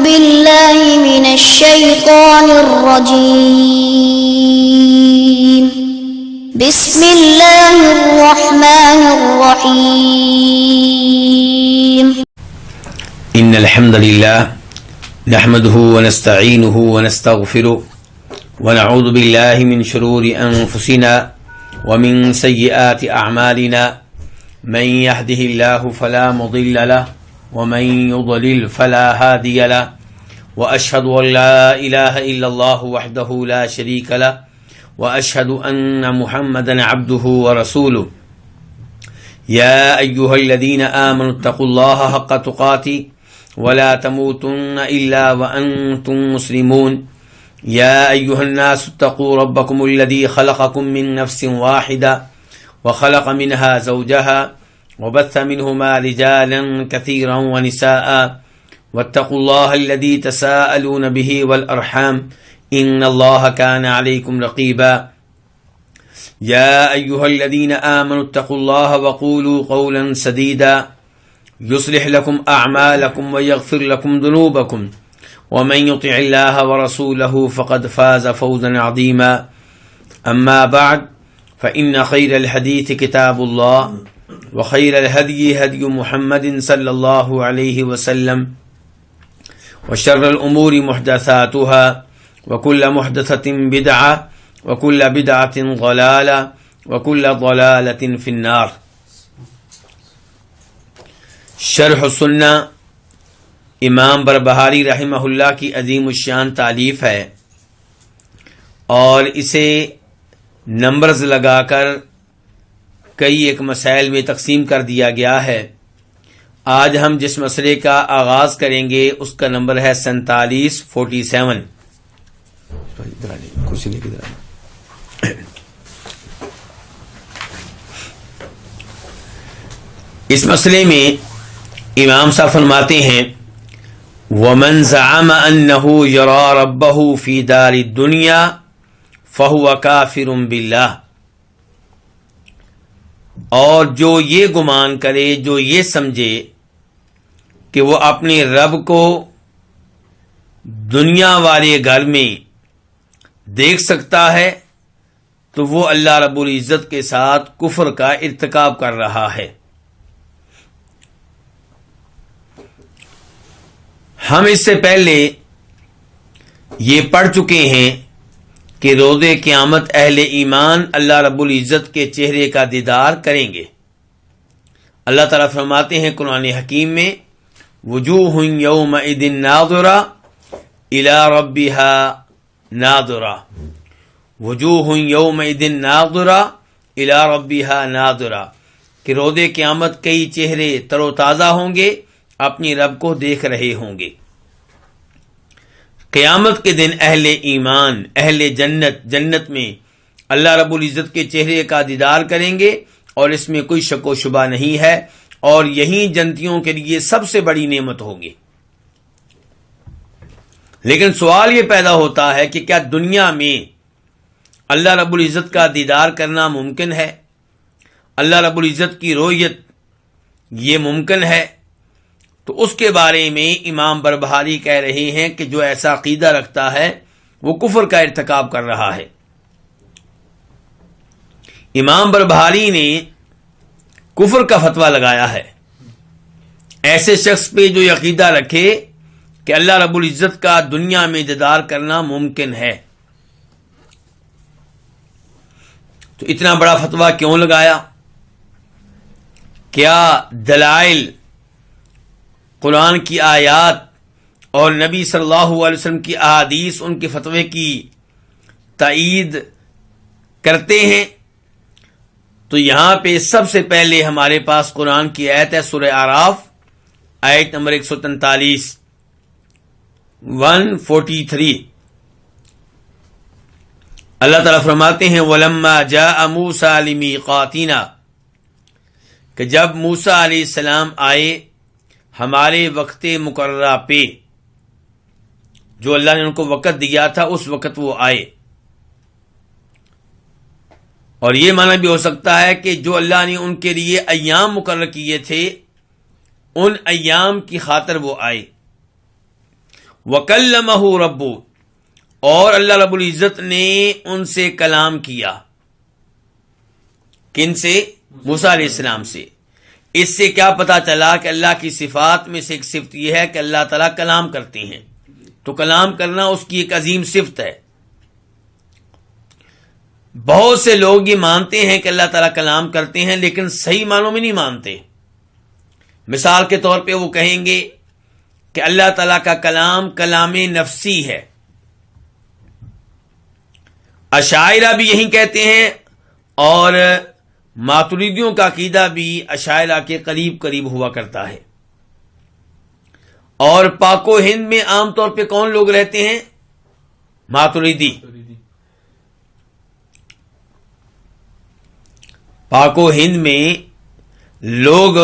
بالله من الشيطان الرجيم بسم الله الرحمن الرحيم إن الحمد لله نحمده ونستعينه ونستغفره ونعوذ بالله من شرور أنفسنا ومن سيئات أعمالنا من يهده الله فلا مضل له ومن يضلل فلا هادي له وأشهد أن لا إله إلا الله وحده لا شريك له وأشهد أن محمدا عبده ورسوله يا أيها الذين آمنوا اتقوا الله حق تقاته ولا تموتن إلا وأنتم مسلمون يا أيها الناس اتقوا ربكم الذي خلقكم من نفس واحدة وخلق منها زوجها وبث منهما رجالا كثيرا ونساء واتقوا الله الذي تساءلون به والأرحام إن الله كان عليكم رقيبا يا أيها الذين آمنوا اتقوا الله وقولوا قولا سديدا يصلح لكم أعمالكم ويغفر لكم ذنوبكم ومن يطع الله ورسوله فقد فاز فوزا عظيما أما بعد فإن خير الحديث كتاب الله وخير الهدي هدي محمد صلى الله عليه وسلم وشر الأمور محدثاتها وكل محدثة بدعة وكل بدعة ضلالة وكل ضلالة في النار. شرح السنہ امام بربہاری رحمہ اللہ کی عظیم الشان تالیف ہے اور اسے نمبرز لگا کر کئی ایک مسائل میں تقسیم کر دیا گیا ہے. آج ہم جس مسئلے کا آغاز کریں گے اس کا نمبر ہے 47. اس مسئلے میں امام صاحب فرماتے ہیں وَمَنْ زَعَمَ أَنَّهُ يَرَى رَبَّهُ فِي دَارِ الدُّنْيَا فَهُوَ كَافِرٌ بِاللَّهِ. اور جو یہ گمان کرے، جو یہ سمجھے کہ وہ اپنے رب کو دنیا والے گھر میں دیکھ سکتا ہے تو وہ اللہ رب العزت کے ساتھ کفر کا ارتکاب کر رہا ہے. ہم اس سے پہلے یہ پڑھ چکے ہیں کہ روز قیامت اہل ایمان اللہ رب العزت کے چہرے کا دیدار کریں گے. اللہ تعالیٰ فرماتے ہیں قرآن حکیم میں وجوہ یومئذ ناظرہ الی ربہا ناظرہ، وجوہ یومئذ ناظرہ الی ربہا ناظرہ، کہ روز قیامت کئی چہرے تر و تازہ ہوں گے، اپنی رب کو دیکھ رہے ہوں گے. قیامت کے دن اہل ایمان، اہل جنت، جنت میں اللہ رب العزت کے چہرے کا دیدار کریں گے اور اس میں کوئی شک و شبہ نہیں ہے، اور یہی جنتیوں کے لیے سب سے بڑی نعمت ہوگی. لیکن سوال یہ پیدا ہوتا ہے کہ کیا دنیا میں اللہ رب العزت کا دیدار کرنا ممکن ہے؟ اللہ رب العزت کی رؤیت یہ ممکن ہے؟ تو اس کے بارے میں امام بربہاری کہہ رہے ہیں کہ جو ایسا عقیدہ رکھتا ہے وہ کفر کا ارتکاب کر رہا ہے. امام بربہاری نے کفر کا فتویٰ لگایا ہے ایسے شخص پہ جو یہ عقیدہ رکھے کہ اللہ رب العزت کا دنیا میں دیدار کرنا ممکن ہے. تو اتنا بڑا فتویٰ کیوں لگایا؟ کیا دلائل، قرآن کی آیات اور نبی صلی اللہ علیہ وسلم کی احادیث ان کے فتوے کی تائید کرتے ہیں؟ تو یہاں پہ سب سے پہلے ہمارے پاس قرآن کی آیت ہے سورہ اعراف، آیت نمبر 143 143. اللہ تعالیٰ فرماتے ہیں وَلَمَّا جَاءَ مُوسَىٰ لِمِيقَاتِنَا، کہ جب موسیٰ علیہ السلام آئے ہمارے وقت مقررہ پہ، جو اللہ نے ان کو وقت دیا تھا اس وقت وہ آئے. اور یہ معنی بھی ہو سکتا ہے کہ جو اللہ نے ان کے لیے ایام مقرر کیے تھے ان ایام کی خاطر وہ آئے. وَكَلَّمَهُ رَبُّهُ، اور اللہ رب العزت نے ان سے کلام کیا. کن سے؟ موسیٰ علیہ السلام سے. اس سے کیا پتا چلا کہ اللہ کی صفات میں سے ایک صفت یہ ہے کہ اللہ تعالیٰ کلام کرتے ہیں. تو کلام کرنا اس کی ایک عظیم صفت ہے. بہت سے لوگ یہ مانتے ہیں کہ اللہ تعالیٰ کلام کرتے ہیں، لیکن صحیح معنوں میں نہیں مانتے. مثال کے طور پہ وہ کہیں گے کہ اللہ تعالیٰ کا کلام کلام نفسی ہے. اشاعرہ بھی یہی کہتے ہیں، اور ماتریدیوں کا عقیدہ بھی اشاعرہ کے قریب قریب ہوا کرتا ہے. اور پاک و ہند میں عام طور پہ کون لوگ رہتے ہیں؟ ماتریدی. پاک و ہند میں لوگ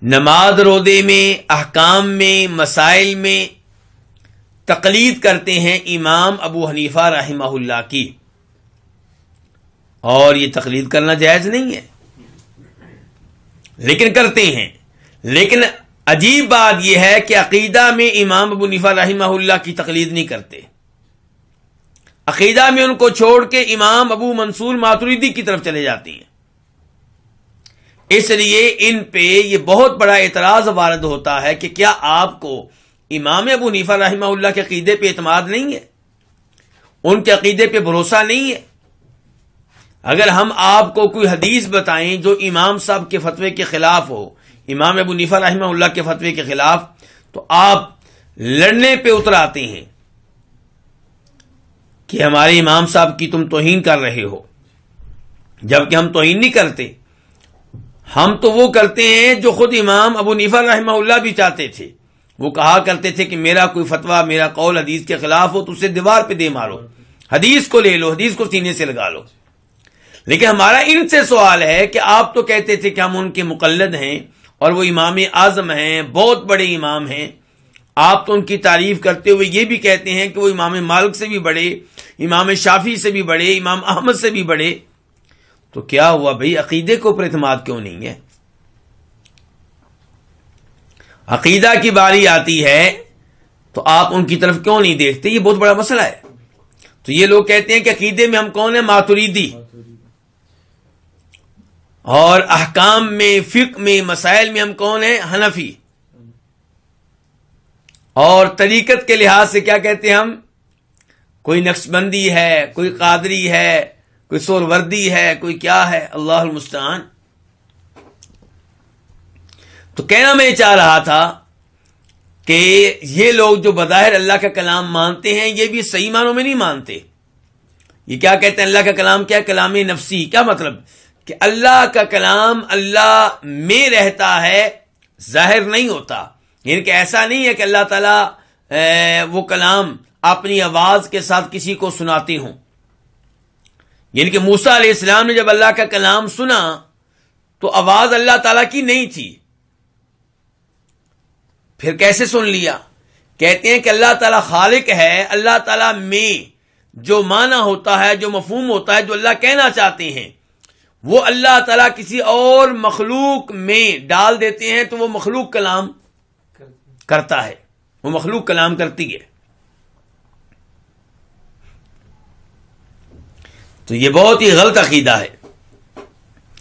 نماز روزے میں، احکام میں، مسائل میں تقلید کرتے ہیں امام ابو حنیفہ رحمہ اللہ کی، اور یہ تقلید کرنا جائز نہیں ہے، لیکن کرتے ہیں. لیکن عجیب بات یہ ہے کہ عقیدہ میں امام ابو حنیفہ رحمہ اللہ کی تقلید نہیں کرتے. عقیدہ میں ان کو چھوڑ کے امام ابو منصور ماتریدی کی طرف چلے جاتے ہیں. اس لیے ان پہ یہ بہت بڑا اعتراض وارد ہوتا ہے کہ کیا آپ کو امام ابو حنیفہ رحمہ اللہ کے عقیدے پہ اعتماد نہیں ہے؟ ان کے عقیدے پہ بھروسہ نہیں ہے؟ اگر ہم آپ کو کوئی حدیث بتائیں جو امام صاحب کے فتوے کے خلاف ہو، امام ابو حنیفہ رحمہ اللہ کے فتوے کے خلاف، تو آپ لڑنے پہ اتر آتے ہیں کہ ہمارے امام صاحب کی تم توہین کر رہے ہو، جبکہ ہم توہین نہیں کرتے. ہم تو وہ کرتے ہیں جو خود امام ابو حنیفہ رحمہ اللہ بھی چاہتے تھے. وہ کہا کرتے تھے کہ میرا کوئی فتویٰ، میرا قول حدیث کے خلاف ہو تو اسے دیوار پہ دے مارو، حدیث کو لے لو، حدیث کو سینے سے لگا لو. لیکن ہمارا ان سے سوال ہے کہ آپ تو کہتے تھے کہ ہم ان کے مقلد ہیں اور وہ امام اعظم ہیں، بہت بڑے امام ہیں. آپ تو ان کی تعریف کرتے ہوئے یہ بھی کہتے ہیں کہ وہ امام مالک سے بھی بڑے، امام شافعی سے بھی بڑے، امام احمد سے بھی بڑے. تو کیا ہوا بھئی؟ عقیدے کو پر اعتماد کیوں نہیں ہے؟ عقیدہ کی باری آتی ہے تو آپ ان کی طرف کیوں نہیں دیکھتے؟ یہ بہت بڑا مسئلہ ہے. تو یہ لوگ کہتے ہیں کہ عقیدے میں ہم کون ہیں؟ ماتریدی. اور احکام میں، فقہ میں، مسائل میں ہم کون ہیں؟ حنفی. اور طریقت کے لحاظ سے کیا کہتے ہیں ہم؟ کوئی نقشبندی ہے، کوئی قادری ہے، کوئی سوروردی ہے، کوئی کیا ہے، اللہ المستعان. تو کہنا میں چاہ رہا تھا کہ یہ لوگ جو بظاہر اللہ کا کلام مانتے ہیں، یہ بھی صحیح معنوں میں نہیں مانتے. یہ کیا کہتے ہیں؟ اللہ کا کلام کیا؟ کلام نفسی. کیا مطلب؟ کہ اللہ کا کلام اللہ میں رہتا ہے، ظاہر نہیں ہوتا. یعنی کہ ایسا نہیں ہے کہ اللہ تعالیٰ وہ کلام اپنی آواز کے ساتھ کسی کو سناتے ہوں. یعنی کہ موسیٰ علیہ السلام نے جب اللہ کا کلام سنا تو آواز اللہ تعالیٰ کی نہیں تھی. پھر کیسے سن لیا؟ کہتے ہیں کہ اللہ تعالیٰ خالق ہے، اللہ تعالیٰ میں جو معنی ہوتا ہے، جو مفہوم ہوتا ہے، جو اللہ کہنا چاہتے ہیں، وہ اللہ تعالیٰ کسی اور مخلوق میں ڈال دیتے ہیں تو وہ مخلوق کلام کرتا ہے، وہ مخلوق کلام کرتی ہے. تو یہ بہت ہی غلط عقیدہ ہے.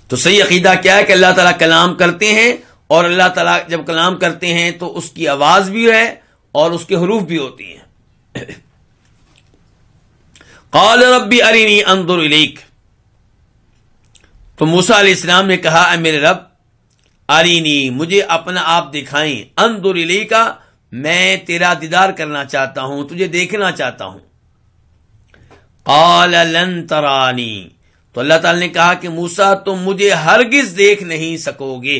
تو صحیح عقیدہ کیا ہے کہ اللہ تعالیٰ کلام کرتے ہیں، اور اللہ تعالیٰ جب کلام کرتے ہیں تو اس کی آواز بھی ہے اور اس کے حروف بھی ہوتی ہیں. قال ربی ارینی انظر الیک. تو موسیٰ علیہ السلام نے کہا، اے میرے رب، ارینی، مجھے اپنا آپ دکھائیں، انظر الیک، میں تیرا دیدار کرنا چاہتا ہوں، تجھے دیکھنا چاہتا ہوں. قال لن ترانی. تو اللہ تعالی نے کہا کہ موسیٰ تم مجھے ہرگز دیکھ نہیں سکو گے،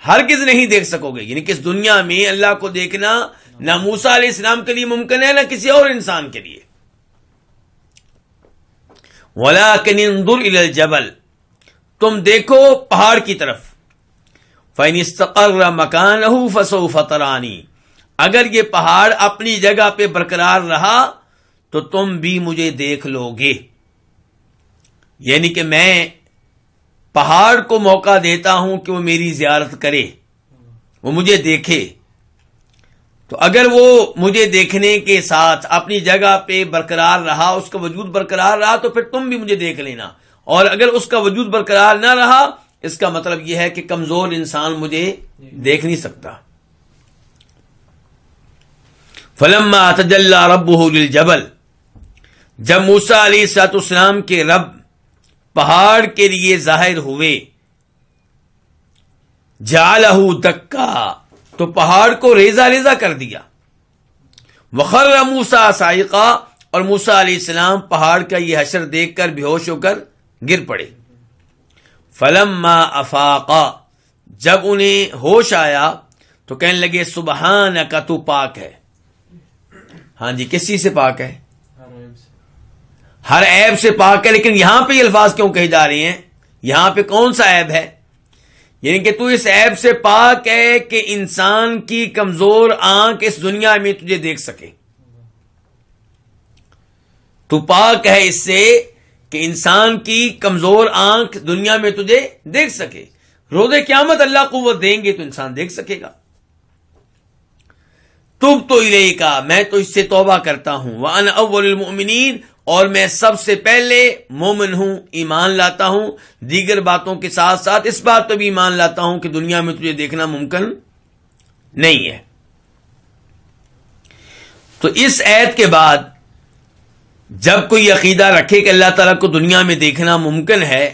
ہرگز نہیں دیکھ سکو گے. یعنی کہ اس دنیا میں اللہ کو دیکھنا نہ موسیٰ علیہ السلام کے لیے ممکن ہے، نہ کسی اور انسان کے لیے. وَلَكِنِ انظُرْ إِلَى الْجَبَلِ. تم دیکھو پہاڑ کی طرف. فَإِنِ اسْتَقَرَّ مَكَانَهُ فَسَوْفَ تَرَانِي. اگر یہ پہاڑ اپنی جگہ پہ برقرار رہا تو تم بھی مجھے دیکھ لو گے. یعنی کہ میں پہاڑ کو موقع دیتا ہوں کہ وہ میری زیارت کرے، وہ مجھے دیکھے. تو اگر وہ مجھے دیکھنے کے ساتھ اپنی جگہ پہ برقرار رہا، اس کا وجود برقرار رہا، تو پھر تم بھی مجھے دیکھ لینا، اور اگر اس کا وجود برقرار نہ رہا، اس کا مطلب یہ ہے کہ کمزور انسان مجھے دیکھ نہیں سکتا۔ فلما تجلی ربہ للجبل، جب موسیٰ علیہ الصلوۃ والسلام کے رب پہاڑ کے لیے ظاہر ہوئے، جعلہ دکا، تو پہاڑ کو ریزہ ریزہ کر دیا، وخر موسیٰ صاعقا، اور موسیٰ علیہ السلام پہاڑ کا یہ حشر دیکھ کر بے ہوش ہو کر گر پڑے۔ فلما افاقا، جب انہیں ہوش آیا تو کہنے لگے سبحانک، تو پاک ہے۔ ہاں جی، کس چیز سے پاک ہے؟ ہر عیب سے پاک ہے، لیکن یہاں پہ یہ الفاظ کیوں کہے جا رہے ہیں؟ یہاں پہ کون سا عیب ہے؟ یعنی کہ تو اس عیب سے پاک ہے کہ انسان کی کمزور آنکھ اس دنیا میں تجھے دیکھ سکے۔ تو پاک ہے اس سے کہ انسان کی کمزور آنکھ دنیا میں تجھے دیکھ سکے، روز قیامت اللہ قوت دیں گے تو انسان دیکھ سکے گا۔ تب تو الیک، میں تو اس سے توبہ کرتا ہوں، وانا اول المؤمنین، اور میں سب سے پہلے مومن ہوں، ایمان لاتا ہوں، دیگر باتوں کے ساتھ ساتھ اس بات پہ بھی ایمان لاتا ہوں کہ دنیا میں تجھے دیکھنا ممکن نہیں ہے۔ تو اس آیت کے بعد جب کوئی عقیدہ رکھے کہ اللہ تعالیٰ کو دنیا میں دیکھنا ممکن ہے،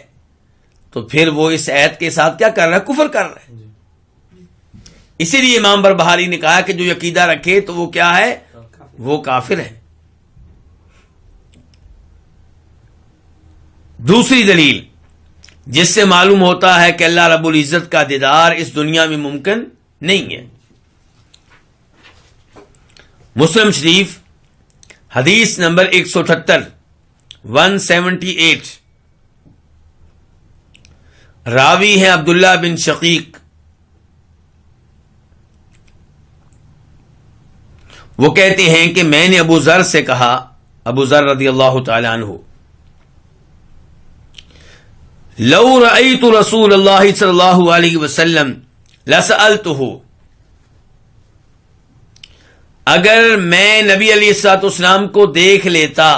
تو پھر وہ اس آیت کے ساتھ کیا کر رہا ہے؟ کفر کر رہا ہے۔ اسی لیے امام بربہاری نے کہا کہ جو عقیدہ رکھے تو وہ کیا ہے؟ وہ کافر ہے۔ دوسری دلیل جس سے معلوم ہوتا ہے کہ اللہ رب العزت کا دیدار اس دنیا میں ممکن نہیں ہے، مسلم شریف حدیث نمبر 178 178، راوی ہیں عبداللہ بن شقیق۔ وہ کہتے ہیں کہ میں نے ابو ذر سے کہا، ابو ذر رضی اللہ تعالی عنہ، لو رأیت رسول اللہ صلی اللہ علیہ وسلم لسألتہ، اگر میں نبی علیہ الصلوۃ والسلام کو دیکھ لیتا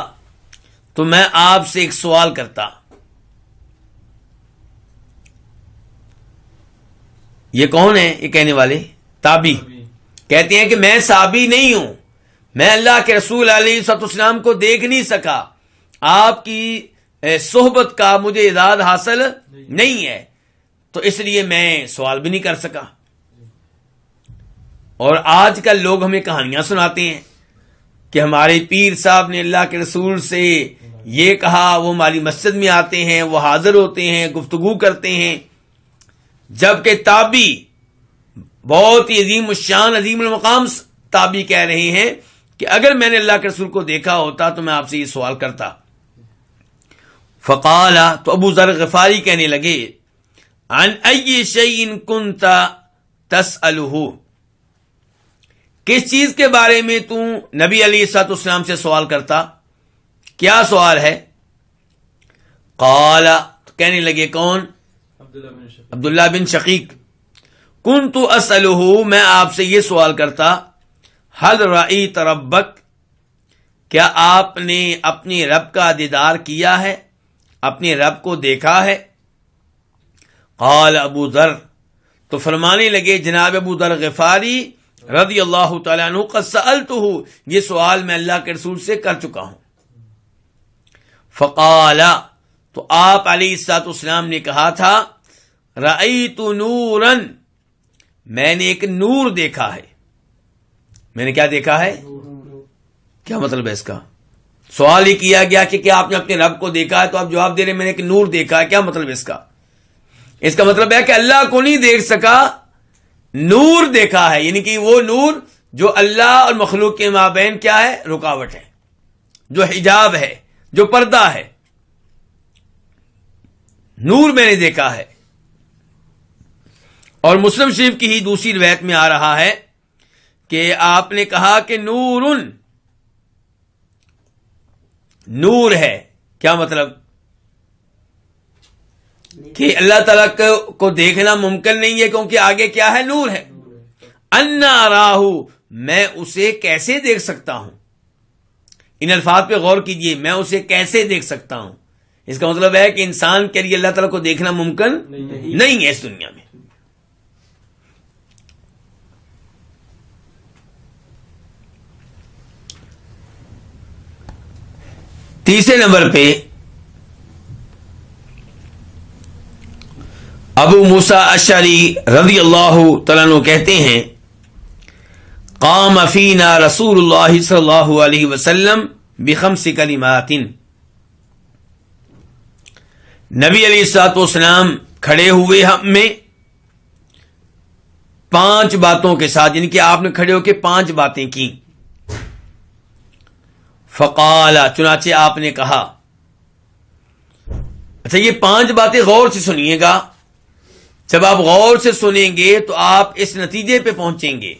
تو میں آپ سے ایک سوال کرتا۔ یہ کون ہے؟ یہ کہنے والے تابعی کہتے ہیں کہ میں صحابی نہیں ہوں، میں اللہ کے رسول علیہ الصلوۃ والسلام کو دیکھ نہیں سکا، آپ کی صحبت کا مجھے اعداد حاصل نہیں ہے، تو اس لیے میں سوال بھی نہیں کر سکا۔ اور آج کل لوگ ہمیں کہانیاں سناتے ہیں کہ ہمارے پیر صاحب نے اللہ کے رسول سے یہ کہا، وہ ہماری مسجد میں آتے ہیں، وہ حاضر ہوتے ہیں، گفتگو کرتے ہیں، جبکہ تابعی بہت ہی عظیم الشان عظیم المقام تابعی کہہ رہے ہیں کہ اگر میں نے اللہ کے رسول کو دیکھا ہوتا تو میں آپ سے یہ سوال کرتا۔ فقال، تو ابو ذر غفاری کہنے لگے، عن ای شیء کنت تسألہ، کس چیز کے بارے میں تو نبی علیہ الصلوۃ والسلام سے سوال کرتا؟ کیا سوال ہے؟ قال، کہنے لگے کون؟ عبداللہ بن شقیق، کنت اسألہ، میں آپ سے یہ سوال کرتا، حل رأیت ربک، کیا آپ نے اپنے رب کا دیدار کیا ہے، اپنے رب کو دیکھا ہے؟ قال ابو ذر، تو فرمانے لگے جناب ابو ذر غفاری رضی اللہ تعالیٰ عنہ، قد سألتہ، یہ سوال میں اللہ کے رسول سے کر چکا ہوں۔ فقال، تو آپ علیہ الصلوۃ والسلام نے کہا تھا، رأیت نورا، میں نے ایک نور دیکھا ہے۔ میں نے کیا دیکھا ہے؟ کیا مطلب ہے اس کا؟ سوال ہی کیا گیا کہ کیا آپ نے اپنے رب کو دیکھا ہے، تو آپ جواب دے رہے ہیں میں نے ایک نور دیکھا ہے۔ کیا مطلب ہے اس کا؟ اس کا مطلب ہے کہ اللہ کو نہیں دیکھ سکا، نور دیکھا ہے، یعنی کہ وہ نور جو اللہ اور مخلوق کے مابین کیا ہے؟ رکاوٹ ہے، جو حجاب ہے، جو پردہ ہے، نور میں نے دیکھا ہے۔ اور مسلم شریف کی ہی دوسری روایت میں آ رہا ہے کہ آپ نے کہا کہ نورن، نور ہے۔ کیا مطلب؟ کہ اللہ تعالیٰ کو دیکھنا ممکن نہیں ہے، کیونکہ آگے کیا ہے؟ نور ہے۔ انا اراہ، میں اسے کیسے دیکھ سکتا ہوں. ان الفاظ پہ غور کیجئے، میں اسے کیسے دیکھ سکتا ہوں. اس کا مطلب ہے کہ انسان کے لیے اللہ تعالیٰ کو دیکھنا ممکن نہیں ہے اس دنیا میں. تیسرے نمبر پہ ابو موسیٰ اشعری رضی اللہ تعالیٰ عنہ کہتے ہیں قام فینا رسول اللہ صلی اللہ علیہ وسلم بخمس کلمات. نبی علیہ الصلوۃ والسلام کھڑے ہوئے ہم میں 5 باتوں کے ساتھ، یعنی کہ آپ نے کھڑے ہو کے 5 باتیں کی. فقال، چنانچہ آپ نے کہا. اچھا یہ 5 باتیں غور سے سنیے گا. جب آپ غور سے سنیں گے تو آپ اس نتیجے پہ پہنچیں گے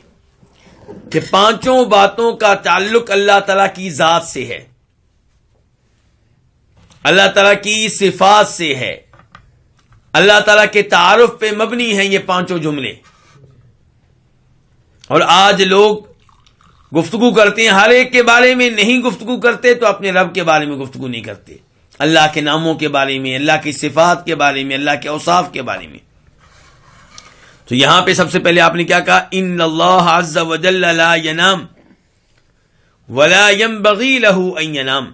کہ 5 باتوں کا تعلق اللہ تعالی کی ذات سے ہے، اللہ تعالیٰ کی صفات سے ہے، اللہ تعالیٰ کے تعارف پہ مبنی ہیں یہ 5 جملے. اور آج لوگ گفتگو کرتے ہیں، ہر ایک کے بارے میں نہیں گفتگو کرتے تو اپنے رب کے بارے میں گفتگو نہیں کرتے، اللہ کے ناموں کے بارے میں، اللہ کی صفات کے بارے میں، اللہ کے اوصاف کے بارے میں. تو یہاں پہ سب سے پہلے آپ نے کیا کہا؟ ان اللہ عز وجل لا ینام ولا ينبغي له ان ینام.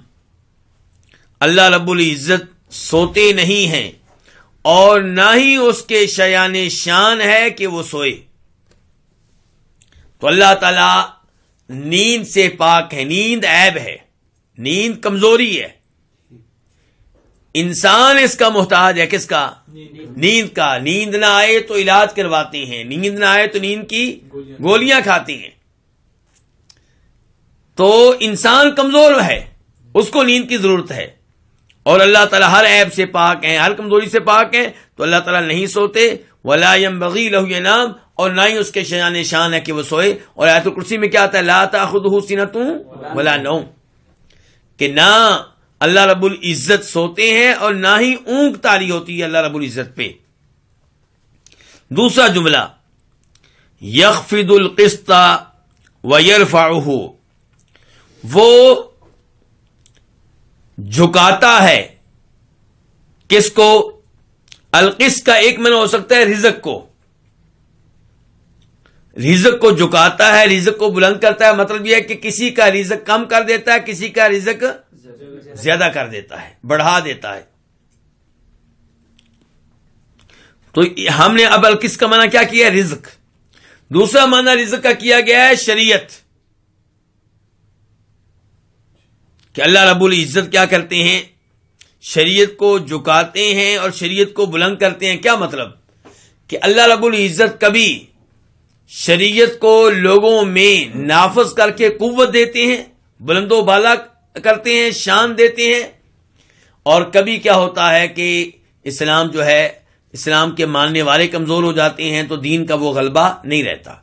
اللہ رب العزت سوتے نہیں ہیں اور نہ ہی اس کے شایان شان ہے کہ وہ سوئے. تو اللہ تعالی نیند سے پاک ہے، نیند عیب ہے، نیند کمزوری ہے. انسان اس کا محتاج ہے، کس کا؟ نیند کا. نیند نہ آئے تو علاج کرواتے ہیں، نیند نہ آئے تو نیند کی گولیاں کھاتے ہیں. تو انسان کمزور ہے، اس کو نیند کی ضرورت ہے. اور اللہ تعالیٰ ہر عیب سے پاک ہیں، ہر کمزوری سے پاک ہیں. تو اللہ تعالیٰ نہیں سوتے. ولا ينبغي له ينام، اور نہ ہی اس کے شان شان ہے کہ وہ سوئے. اور آیت الکرسی میں کیا آتا ہے؟ لا تأخذه سنة ولا نوم، کہ نہ اللہ رب العزت سوتے ہیں اور نہ ہی اونگ طاری ہوتی ہے اللہ رب العزت پہ. دوسرا جملہ یخفض القسط ویرفعہ، وہ جھکاتا ہے کس کو؟ القسط کا ایک معنی ہو سکتا ہے رزق کو، رزق کو جھکاتا ہے، رزق کو بلند کرتا ہے. مطلب یہ ہے کہ کسی کا رزق کم کر دیتا ہے، کسی کا رزق زیادہ کر دیتا ہے، بڑھا دیتا ہے. تو ہم نے اب القسط کا معنی کیا کیا؟ رزق. دوسرا معنی رزق کا کیا گیا ہے شریعت، کہ اللہ رب العزت کیا کرتے ہیں؟ شریعت کو جھکاتے ہیں اور شریعت کو بلند کرتے ہیں. کیا مطلب؟ کہ اللہ رب العزت کبھی شریعت کو لوگوں میں نافذ کر کے قوت دیتے ہیں، بلند و بالا کرتے ہیں، شان دیتے ہیں. اور کبھی کیا ہوتا ہے کہ اسلام جو ہے، اسلام کے ماننے والے کمزور ہو جاتے ہیں تو دین کا وہ غلبہ نہیں رہتا.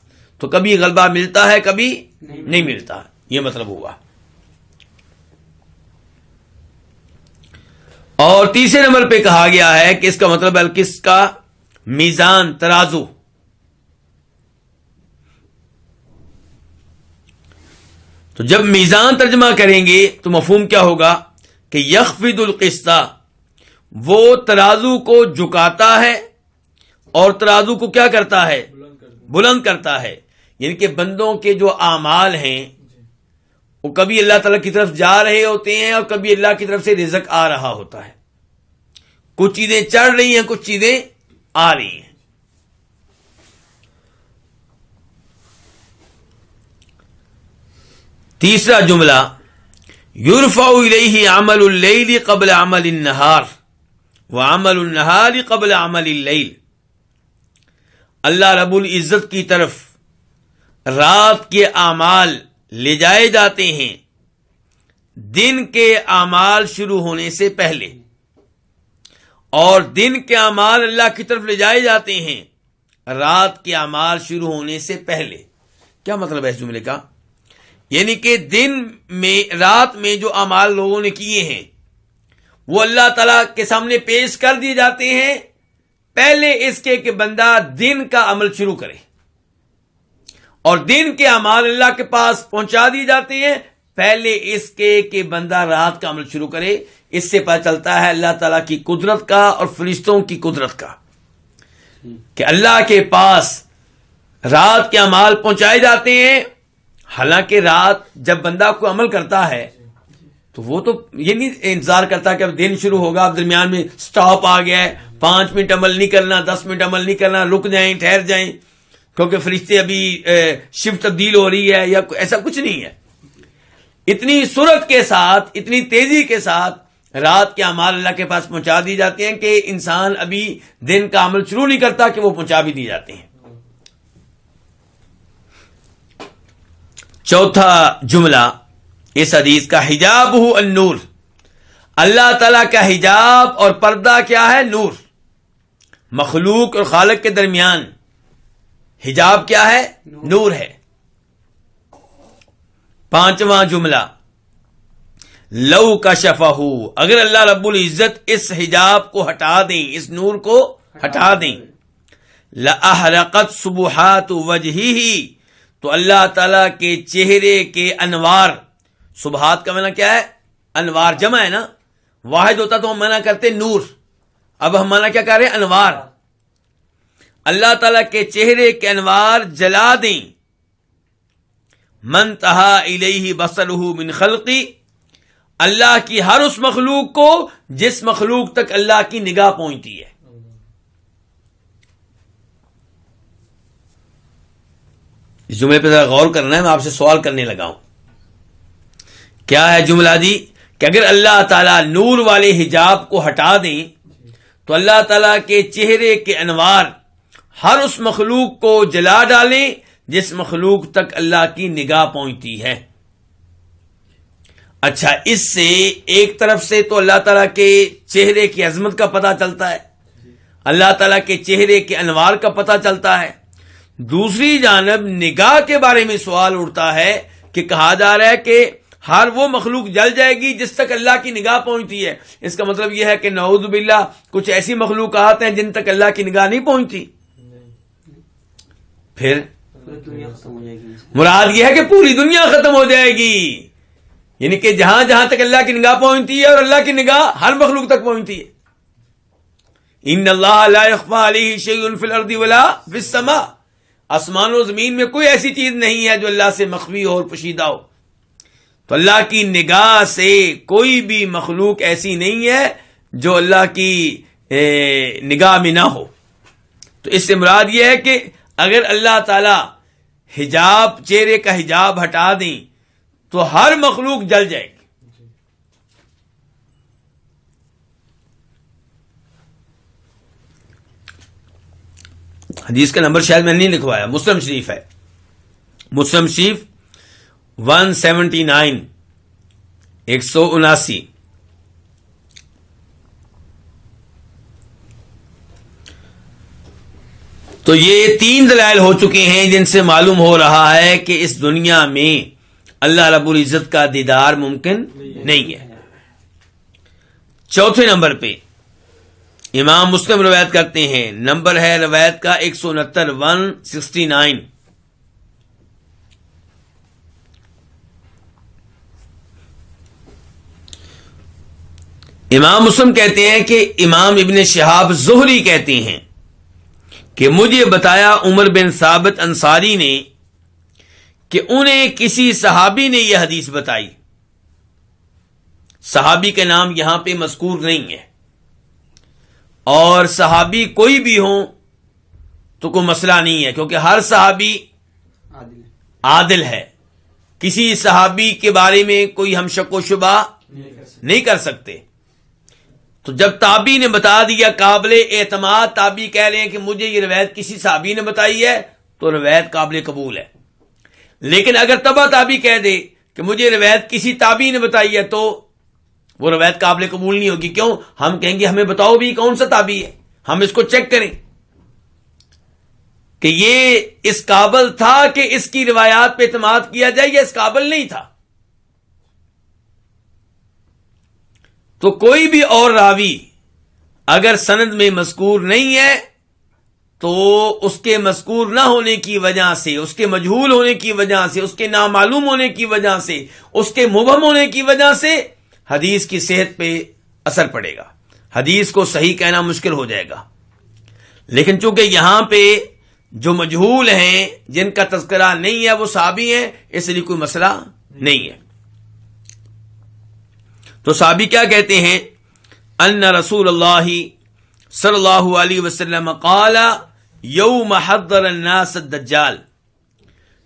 تو کبھی غلبہ ملتا ہے، کبھی نہیں ملتا. یہ مطلب ہوا. اور تیسرے نمبر پہ کہا گیا ہے کہ اس کا مطلب القسط کا میزان، ترازو. تو جب میزان ترجمہ کریں گے تو مفہوم کیا ہوگا؟ کہ یخفض القسط، وہ ترازو کو جھکاتا ہے اور ترازو کو کیا کرتا ہے؟ بلند کرتا ہے. یعنی کہ بندوں کے جو اعمال ہیں وہ کبھی اللہ تعالیٰ کی طرف جا رہے ہوتے ہیں اور کبھی اللہ کی طرف سے رزق آ رہا ہوتا ہے. کچھ چیزیں چڑھ رہی ہیں، کچھ چیزیں آ رہی ہیں. تیسرا جملہ یرفع الیہ عمل اللیل قبل عمل النہار وعمل النہار قبل عمل اللیل. اللہ رب العزت کی طرف رات کے اعمال لے جائے جاتے ہیں دن کے اعمال شروع ہونے سے پہلے، اور دن کے اعمال اللہ کی طرف لے جائے جاتے ہیں رات کے اعمال شروع ہونے سے پہلے. کیا مطلب ہے اس جملے کا؟ یعنی کہ دن میں، رات میں جو اعمال لوگوں نے کیے ہیں وہ اللہ تعالیٰ کے سامنے پیش کر دیے جاتے ہیں پہلے اس کے کہ بندہ دن کا عمل شروع کرے. اور دن کے اعمال اللہ کے پاس پہنچا دی جاتے ہیں پہلے اس کے کہ بندہ رات کا عمل شروع کرے. اس سے پتہ چلتا ہے اللہ تعالیٰ کی قدرت کا اور فرشتوں کی قدرت کا کہ اللہ کے پاس رات کے اعمال پہنچائے جاتے ہیں. حالانکہ رات جب بندہ کوئی عمل کرتا ہے تو وہ تو یہ نہیں انتظار کرتا کہ اب دن شروع ہوگا, اب درمیان میں سٹاپ آ گیا ہے, 5 منٹ عمل نہیں کرنا, 10 منٹ عمل نہیں کرنا, رک جائیں, ٹھہر جائیں کیونکہ فرشتے ابھی شفٹ تبدیل ہو رہی ہے, یا ایسا کچھ نہیں ہے. اتنی سرعت کے ساتھ, اتنی تیزی کے ساتھ رات کے اعمال اللہ کے پاس پہنچا دی جاتے ہیں کہ انسان ابھی دن کا عمل شروع نہیں کرتا کہ وہ پہنچا بھی دی جاتے ہیں. چوتھا جملہ اس حدیث کا, حجابہ النور. اللہ تعالیٰ کا حجاب اور پردہ کیا ہے؟ نور. مخلوق اور خالق کے درمیان حجاب کیا ہے؟ نور ہے. پانچواں جملہ, لو کشفہ, اگر اللہ رب العزت اس حجاب کو ہٹا دیں, اس نور کو ہٹا دیں, لأحرقت سبحات وجہہ, تو اللہ تعالیٰ کے چہرے کے انوار, سبحات کا معنی کیا ہے؟ انوار, جمع ہے نا, واحد ہوتا تو ہم منع کرتے نور, اب ہم منع کیا کر رہے ہیں؟ انوار. اللہ تعالیٰ کے چہرے کے انوار جلا دیں. من تہا الیہ بصرہ من خلقی, اللہ کی ہر اس مخلوق کو جس مخلوق تک اللہ کی نگاہ پہنچتی ہے. اس جملے پہ ذرا غور کرنا ہے, میں آپ سے سوال کرنے لگا ہوں. کیا ہے جملہ جی؟ کہ اگر اللہ تعالیٰ نور والے حجاب کو ہٹا دیں تو اللہ تعالیٰ کے چہرے کے انوار ہر اس مخلوق کو جلا ڈالیں جس مخلوق تک اللہ کی نگاہ پہنچتی ہے. اچھا, اس سے ایک طرف سے تو اللہ تعالیٰ کے چہرے کی عظمت کا پتہ چلتا ہے, اللہ تعالیٰ کے چہرے کے انوار کا پتہ چلتا ہے. دوسری جانب نگاہ کے بارے میں سوال اٹھتا ہے کہ کہا جا رہا ہے کہ ہر وہ مخلوق جل جائے گی جس تک اللہ کی نگاہ پہنچتی ہے. اس کا مطلب یہ ہے کہ نعوذ باللہ کچھ ایسی مخلوقات ہیں جن تک اللہ کی نگاہ نہیں پہنچتی. پھر مراد یہ ہے کہ پوری دنیا ختم ہو جائے گی, یعنی کہ جہاں جہاں تک اللہ کی نگاہ پہنچتی ہے اور اللہ کی نگاہ ہر مخلوق تک پہنچتی ہے. ان اللہ لا يخفى علیہ شیء فی الارض ولا فی السماء, آسمان و زمین میں کوئی ایسی چیز نہیں ہے جو اللہ سے مخفی ہو اور پوشیدہ ہو. تو اللہ کی نگاہ سے کوئی بھی مخلوق ایسی نہیں ہے جو اللہ کی نگاہ میں نہ ہو. تو اس سے مراد یہ ہے کہ اگر اللہ تعالی حجاب, چہرے کا حجاب ہٹا دیں تو ہر مخلوق جل جائے گی. حدیث کا نمبر شاید میں نے نہیں لکھوایا, مسلم شریف ہے, مسلم شریف 179 179. تو یہ 3 دلائل ہو چکے ہیں جن سے معلوم ہو رہا ہے کہ اس دنیا میں اللہ رب العزت کا دیدار ممکن نہیں ہے. چوتھے نمبر پہ امام مسلم روایت کرتے ہیں, نمبر ہے روایت کا 169. امام مسلم کہتے ہیں کہ امام ابن شہاب زہری کہتے ہیں کہ مجھے بتایا عمر بن ثابت انصاری نے کہ انہیں کسی صحابی نے یہ حدیث بتائی. صحابی کے نام یہاں پہ مذکور نہیں ہے, اور صحابی کوئی بھی ہوں تو کوئی مسئلہ نہیں ہے کیونکہ ہر صحابی عادل ہے. کسی صحابی کے بارے میں کوئی ہم شک و شبہ نہیں کر سکتے. تو جب تابعی نے بتا دیا, قابل اعتماد تابعی کہہ رہے ہیں کہ مجھے یہ روایت کسی صحابی نے بتائی ہے, تو روایت قابل قبول ہے. لیکن اگر تبع تابعی کہہ دے کہ مجھے روایت کسی تابعی نے بتائی ہے تو وہ روایت قابل قبول نہیں ہوگی. کیوں؟ ہم کہیں گے ہمیں بتاؤ بھی کون سا تابعی ہے, ہم اس کو چیک کریں کہ یہ اس قابل تھا کہ اس کی روایات پہ اعتماد کیا جائے یا اس قابل نہیں تھا. تو کوئی بھی اور راوی اگر سند میں مذکور نہیں ہے تو اس کے مذکور نہ ہونے کی وجہ سے، اس کے مجہول ہونے کی وجہ سے، اس کے نامعلوم ہونے کی وجہ سے، اس کے مبہم ہونے کی وجہ سے حدیث کی صحت پہ اثر پڑے گا، حدیث کو صحیح کہنا مشکل ہو جائے گا۔ لیکن چونکہ یہاں پہ جو مجہول ہیں، جن کا تذکرہ نہیں ہے، وہ صحابی ہیں، اس لیے کوئی مسئلہ نہیں ہے۔ تو صحابی کیا کہتے ہیں؟ ان رسول اللہ صلی اللہ علیہ وسلم قال یوم حضر الناس الدجال،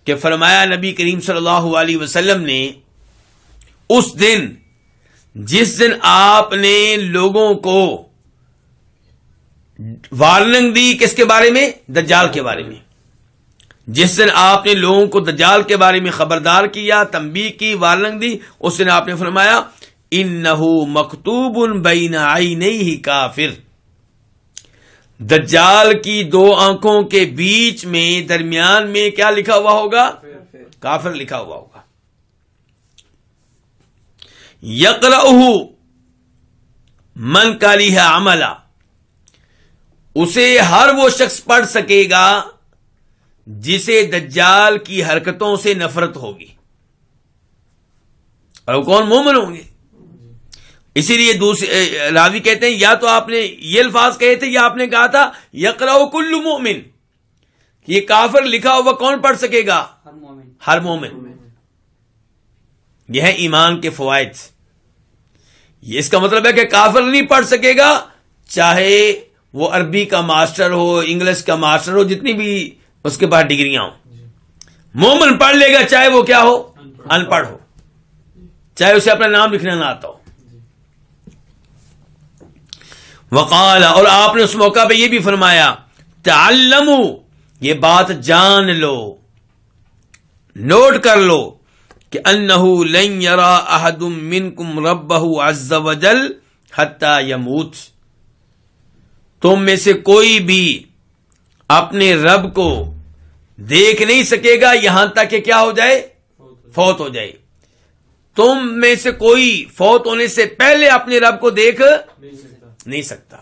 کہ فرمایا نبی کریم صلی اللہ علیہ وسلم نے اس دن، جس دن آپ نے لوگوں کو وارننگ دی، کس کے بارے میں؟ دجال کے بارے میں۔ جس دن آپ نے لوگوں کو دجال کے بارے میں خبردار کیا، تنبیہ کی، وارننگ دی، اس دن آپ نے فرمایا انہ مکتوب بین عینیہ کافر، دجال کی دو آنکھوں کے بیچ میں، درمیان میں کیا لکھا ہوا ہوگا؟ کافر لکھا ہوا ہوگا۔ یقرأہ من کریہ عملا، اسے ہر وہ شخص پڑھ سکے گا جسے دجال کی حرکتوں سے نفرت ہوگی، اور وہ کون؟ مومن ہوں گے۔ اسی لیے دوسرے راوی کہتے ہیں یا تو آپ نے یہ الفاظ کہے تھے یا آپ نے کہا تھا یقرأ کل مومن، یہ کافر لکھا ہوا کون پڑھ سکے گا؟ ہر مومن۔ یہ ہے ایمان کے فوائد۔ یہ اس کا مطلب ہے کہ کافر نہیں پڑھ سکے گا، چاہے وہ عربی کا ماسٹر ہو، انگلش کا ماسٹر ہو، جتنی بھی اس کے پاس ڈگریاں ہوں، مومن پڑھ لے گا، چاہے وہ کیا ہو؟ ان پڑھ ہو، چاہے اسے اپنا نام لکھنا نہ آتا ہو۔ وقال، اور آپ نے اس موقع پہ یہ بھی فرمایا تعلموا، یہ بات جان لو، نوٹ کر لو کہ انہ لن یرا احد منکم ربہ عز وجل حتی یموت، تم میں سے کوئی بھی اپنے رب کو دیکھ نہیں سکے گا یہاں تک کہ کیا ہو جائے؟ فوت ہو جائے۔ تم میں سے کوئی فوت ہونے سے پہلے اپنے رب کو دیکھ نہیں سکتا،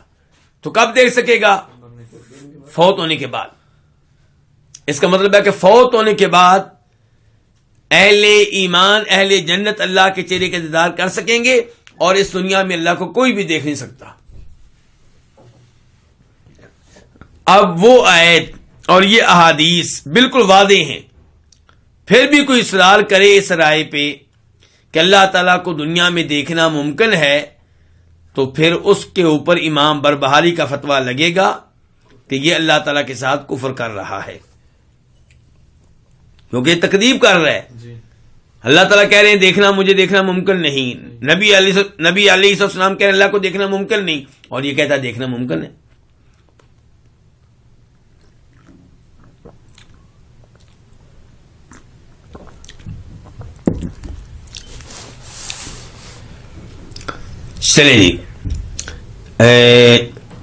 تو کب دیکھ سکے گا؟ فوت ہونے کے بعد۔ اس کا مطلب ہے کہ فوت ہونے کے بعد اہل ایمان، اہل جنت اللہ کے چہرے کا دیدار کر سکیں گے، اور اس دنیا میں اللہ کو کوئی بھی دیکھ نہیں سکتا۔ اب وہ آیت اور یہ احادیث بالکل واضح ہیں، پھر بھی کوئی اصرار کرے اس رائے پہ کہ اللہ تعالیٰ کو دنیا میں دیکھنا ممکن ہے، تو پھر اس کے اوپر امام بربہاری کا فتویٰ لگے گا کہ یہ اللہ تعالیٰ کے ساتھ کفر کر رہا ہے، کیونکہ یہ تکذیب کر رہا ہے۔ اللہ تعالیٰ کہہ رہے ہیں دیکھنا، مجھے دیکھنا ممکن نہیں، نبی علیہ السلام کہہ رہے ہیں اللہ کو دیکھنا ممکن نہیں، اور یہ کہتا ہے دیکھنا ممکن ہے۔ چلیں جی،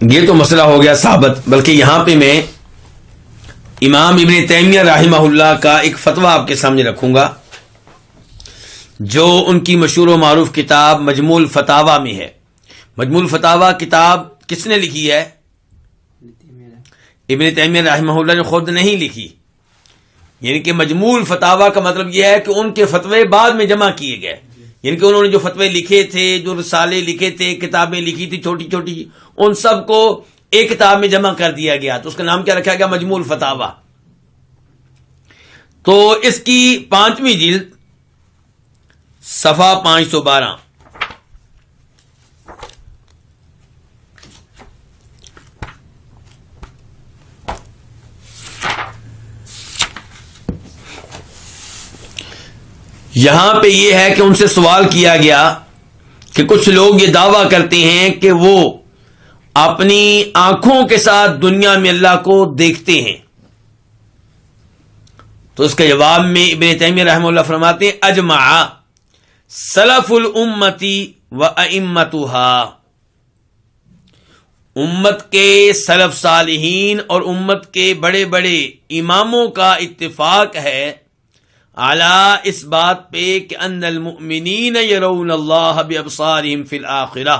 یہ تو مسئلہ ہو گیا ثابت، بلکہ یہاں پہ میں امام ابن تیمیہ رحمہ اللہ کا ایک فتویٰ آپ کے سامنے رکھوں گا، جو ان کی مشہور و معروف کتاب مجموع الفتاوی میں ہے۔ مجموع الفتاوی کتاب کس نے لکھی ہے؟ ابن تیمیہ رحمہ اللہ نے خود نہیں لکھی، یعنی کہ مجموع الفتاوی کا مطلب یہ ہے کہ ان کے فتوے بعد میں جمع کیے گئے، یعنی کہ انہوں نے جو فتوے لکھے تھے، جو رسالے لکھے تھے، کتابیں لکھی تھی چھوٹی چھوٹی، ان سب کو ایک کتاب میں جمع کر دیا گیا، تو اس کا نام کیا رکھا گیا؟ مجموع الفتاوی۔ تو اس کی 5ویں جلد، صفحہ 512، یہاں پہ یہ ہے کہ ان سے سوال کیا گیا کہ کچھ لوگ یہ دعویٰ کرتے ہیں کہ وہ اپنی آنکھوں کے ساتھ دنیا میں اللہ کو دیکھتے ہیں، تو اس کے جواب میں ابن تیمیہ رحمہ اللہ فرماتے ہیں اجمع سلف الامتی و ائمتها، امت کے سلف صالحین اور امت کے بڑے بڑے اماموں کا اتفاق ہے علی اس بات پہ کہ ان المؤمنین یرون اللہ بابصارہم فی الآخرہ،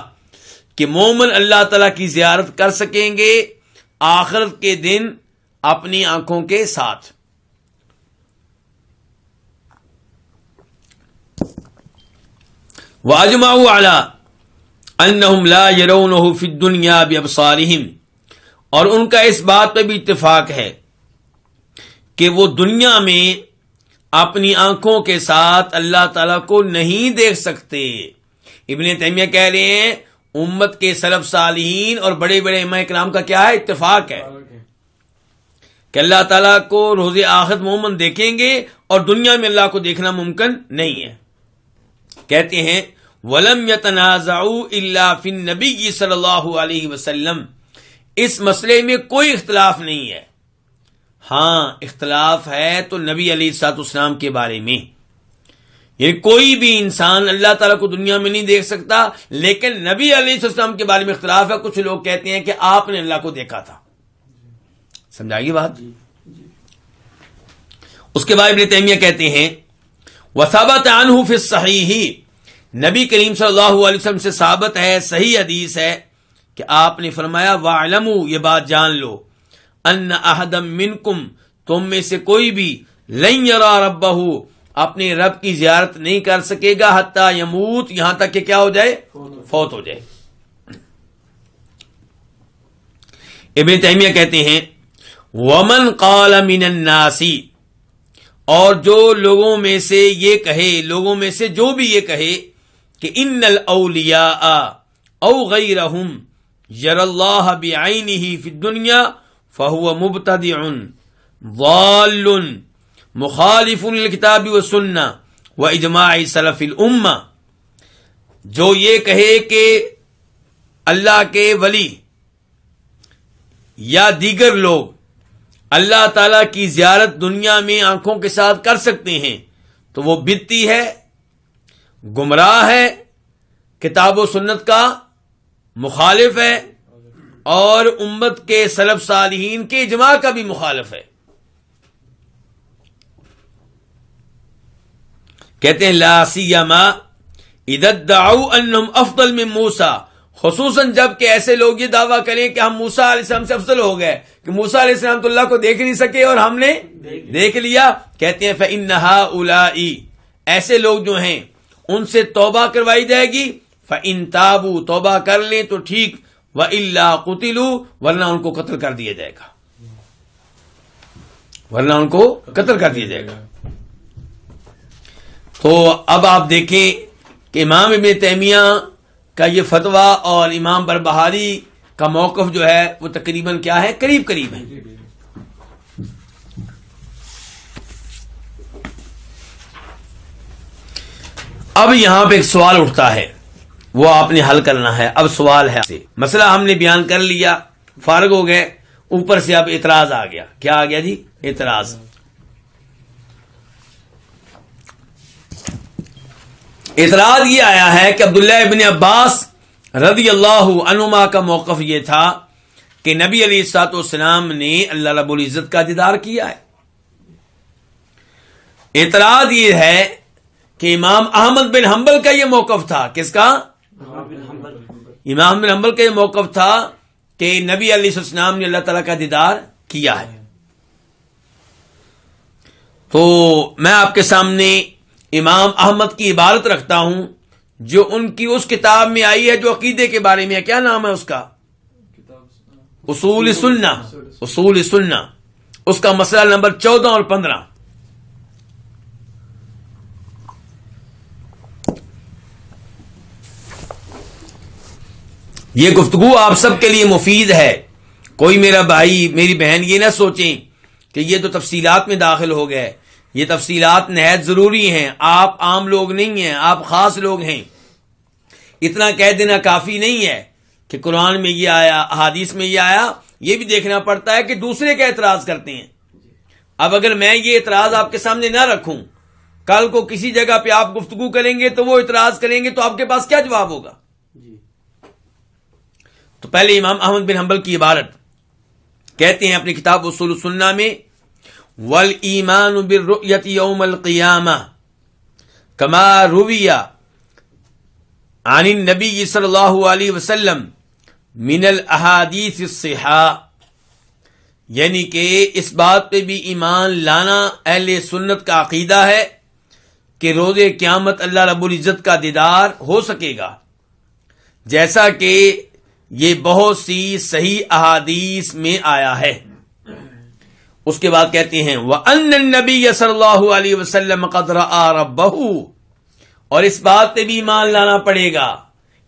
کہ مومن اللہ تعالیٰ کی زیارت کر سکیں گے آخرت کے دن اپنی آنکھوں کے ساتھ. وَأَجْمَعُوا عَلَىٰ أَنَّهُمْ لَا يَرَوْنَهُ فِي الدُّنْيَا بِأَبْصَارِهِمْ، اور ان کا اس بات پہ بھی اتفاق ہے کہ وہ دنیا میں اپنی آنکھوں کے ساتھ اللہ تعالیٰ کو نہیں دیکھ سکتے. ابن تیمیہ کہہ رہے ہیں امت کے سلف صالحین اور بڑے بڑے ائمہ کرام کا کیا ہے؟ اتفاق ہے کہ اللہ تعالیٰ کو روز آخرت مومن دیکھیں گے اور دنیا میں اللہ کو دیکھنا ممکن نہیں ہے. کہتے ہیں وَلَمْ يَتَنَازَعُوا إِلَّا فِي النَّبِيِّ صلی اللہ علیہ وسلم، اس مسئلے میں کوئی اختلاف نہیں ہے. ہاں اختلاف ہے تو نبی علیہ الصلوۃ والسلام کے بارے میں، یعنی کوئی بھی انسان اللہ تعالیٰ کو دنیا میں نہیں دیکھ سکتا، لیکن نبی علیہ الصلوۃ والسلام کے بارے میں اختلاف ہے. کچھ لوگ کہتے ہیں کہ آپ نے اللہ کو دیکھا تھا. سمجھائیے بات. اس کے بعد ابن تیمیہ کہتے ہیں وثبت عنہ فی الصحیح، نبی کریم صلی اللہ علیہ وسلم سے ثابت ہے، صحیح حدیث ہے کہ آپ نے فرمایا وَاعْلَمُوا، یہ بات جان لو، ان احدا منکم، تم میں سے کوئی بھی لن یرا ربہ، اپنے رب کی زیارت نہیں کر سکے گا حتی یموت، یہاں تک کہ کیا ہو جائے؟ فوت ہو جائے. ابن تیمیہ کہتے ہیں ومن قال من الناس، اور جو لوگوں میں سے یہ کہے، لوگوں میں سے جو بھی یہ کہے کہ ان الاولیاء او غیرہم یر اللہ بعینہ فی الدنیا فہو مبتدع ضال مخالف للکتاب والسنہ واجماع سلف الامہ، جو یہ کہے کہ اللہ کے ولی یا دیگر لوگ اللہ تعالی کی زیارت دنیا میں آنکھوں کے ساتھ کر سکتے ہیں تو وہ بدعتی ہے، گمراہ ہے، کتاب و سنت کا مخالف ہے، اور امت کے سلف صالحین کے اجماع کا بھی مخالف ہے. کہتے ہیں لا سیما اذا ادعوا انہم افضل من موسیٰ، خصوصاً جب کہ ایسے لوگ یہ دعویٰ کریں کہ ہم موسیٰ علیہ السلام سے افضل ہو گئے، کہ موسیٰ علیہ السلام تو اللہ کو دیکھ نہیں سکے اور ہم نے دیکھ لیا. کہتے ہیں فإن هؤلاء، ایسے لوگ جو ہیں ان سے توبہ کروائی جائے گی، فإن تابوا، توبہ کر لیں تو ٹھیک، وإلا قتلوا، ورنہ ان کو قتل کر دیا جائے گا، ورنہ ان کو قتل کر دیا جائے گا. تو اب آپ دیکھیں کہ امام ابن تیمیہ کا یہ فتویٰ اور امام بربہاری کا موقف جو ہے وہ تقریباً کیا ہے؟ قریب قریب ہے. اب یہاں پہ ایک سوال اٹھتا ہے، وہ آپ نے حل کرنا ہے. اب سوال ہے، مسئلہ ہم نے بیان کر لیا، فارغ ہو گئے، اوپر سے اب اعتراض آ گیا. کیا آ گیا جی؟ اعتراض. اعتراض یہ آیا ہے کہ عبداللہ ابن عباس رضی اللہ عنہما کا موقف یہ تھا کہ نبی علیہ الصلوۃ والسلام نے اللہ رب العزت کا دیدار کیا ہے. اعتراض یہ ہے کہ امام احمد بن حنبل کا یہ موقف تھا. کس کا؟ امام بن حنبل کا یہ موقف تھا کہ نبی علیہ السلام نے اللہ تعالیٰ کا دیدار کیا ہے. تو میں آپ کے سامنے امام احمد کی عبارت رکھتا ہوں جو ان کی اس کتاب میں آئی ہے جو عقیدے کے بارے میں ہے. کیا نام ہے اس کا؟ اصول سنہ. اصول سنہ، اس کا مسئلہ نمبر 14 اور 15. یہ گفتگو آپ سب کے لیے مفید ہے. کوئی میرا بھائی میری بہن یہ نہ سوچیں کہ یہ تو تفصیلات میں داخل ہو گئے. یہ تفصیلات نہایت ضروری ہیں. آپ عام لوگ نہیں ہیں، آپ خاص لوگ ہیں. اتنا کہہ دینا کافی نہیں ہے کہ قرآن میں یہ آیا، احادیث میں یہ آیا. یہ بھی دیکھنا پڑتا ہے کہ دوسرے کیا اعتراض کرتے ہیں. اب اگر میں یہ اعتراض آپ کے سامنے نہ رکھوں، کل کو کسی جگہ پہ آپ گفتگو کریں گے تو وہ اعتراض کریں گے تو آپ کے پاس کیا جواب ہوگا؟ تو پہلے امام احمد بن حنبل کی عبارت کہتے ہیں اپنی کتاب اصول السنہ میں وَالْإِيمَانُ بِالرُّؤْيَةِ يَوْمَ الْقِيَامَةِ كَمَا رُوِيَ عَنِ النَّبِيِّ صلی اللہ علیہ وسلم من الأحادیث الصحاح. یعنی کہ اس بات پہ بھی ایمان لانا اہل سنت کا عقیدہ ہے کہ روز قیامت اللہ رب العزت کا دیدار ہو سکے گا، جیسا کہ یہ بہت سی صحیح احادیث میں آیا ہے۔ اس کے بعد کہتے ہیں وَأَنَّ النَّبِيَّ صلی اللہ علیہ وسلم قَدْ رَأَى رَبَّهُ، اور اس بات پہ بھی ایمان لانا پڑے گا،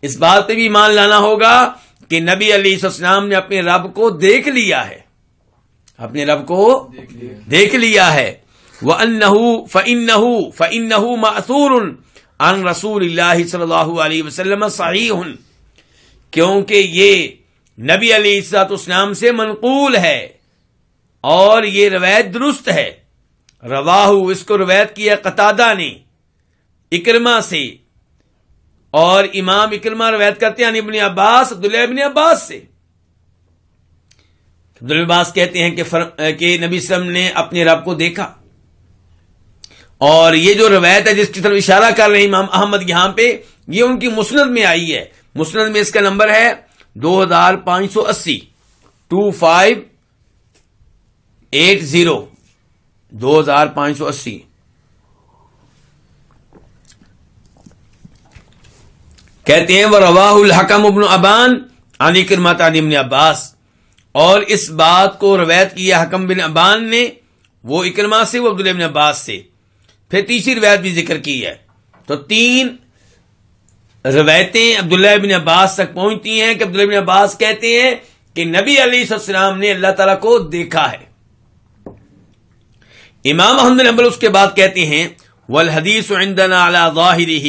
اس بات پہ بھی ایمان لانا ہوگا کہ نبی علیہ السلام نے اپنے رب کو دیکھ لیا ہے، اپنے رب کو دیکھ لیا ہے۔ فَإِنَّهُ مَأْثُورٌ عن رسول اللہ صلی اللہ علیہ وسلم صحیح، کیونکہ یہ نبی علیہ السلام سے منقول ہے اور یہ روایت درست ہے۔ رواہ، اس کو روایت کیا قتادہ نے اکرمہ سے، اور امام اکرمہ روایت کرتے ہیں ابن عباس، عبداللہ ابن عباس سے۔ عبداللہ عباس کہتے ہیں کہ نبی صلی اللہ علیہ وسلم نے اپنے رب کو دیکھا، اور یہ جو روایت ہے جس کی طرف اشارہ کر رہے ہیں امام احمد یہاں پہ، یہ ان کی مسند میں آئی ہے۔ مسند میں اس کا نمبر ہے 2580، 2580، 2580۔ کہتے ہیں وَرَوَاهُ الْحَكَمُ بْنُ أَبَانَ عَنِ عِكْرِمَةَ عَنِ ابن عباس، اور اس بات کو روایت کیا حکم بن ابان نے، وہ اکرمہ سے، وہ عبداللہ بن عباس سے۔ پھر تیسری روایت بھی ذکر کی ہے، تو 3 روایتیں عبداللہ بن عباس تک پہنچتی ہیں کہ عبداللہ بن عباس کہتے ہیں کہ نبی علیہ السلام نے اللہ تعالیٰ کو دیکھا ہے۔ امام احمد بن حنبل اس کے بعد کہتے ہیں والحدیث عندنا علی ظاہرہ،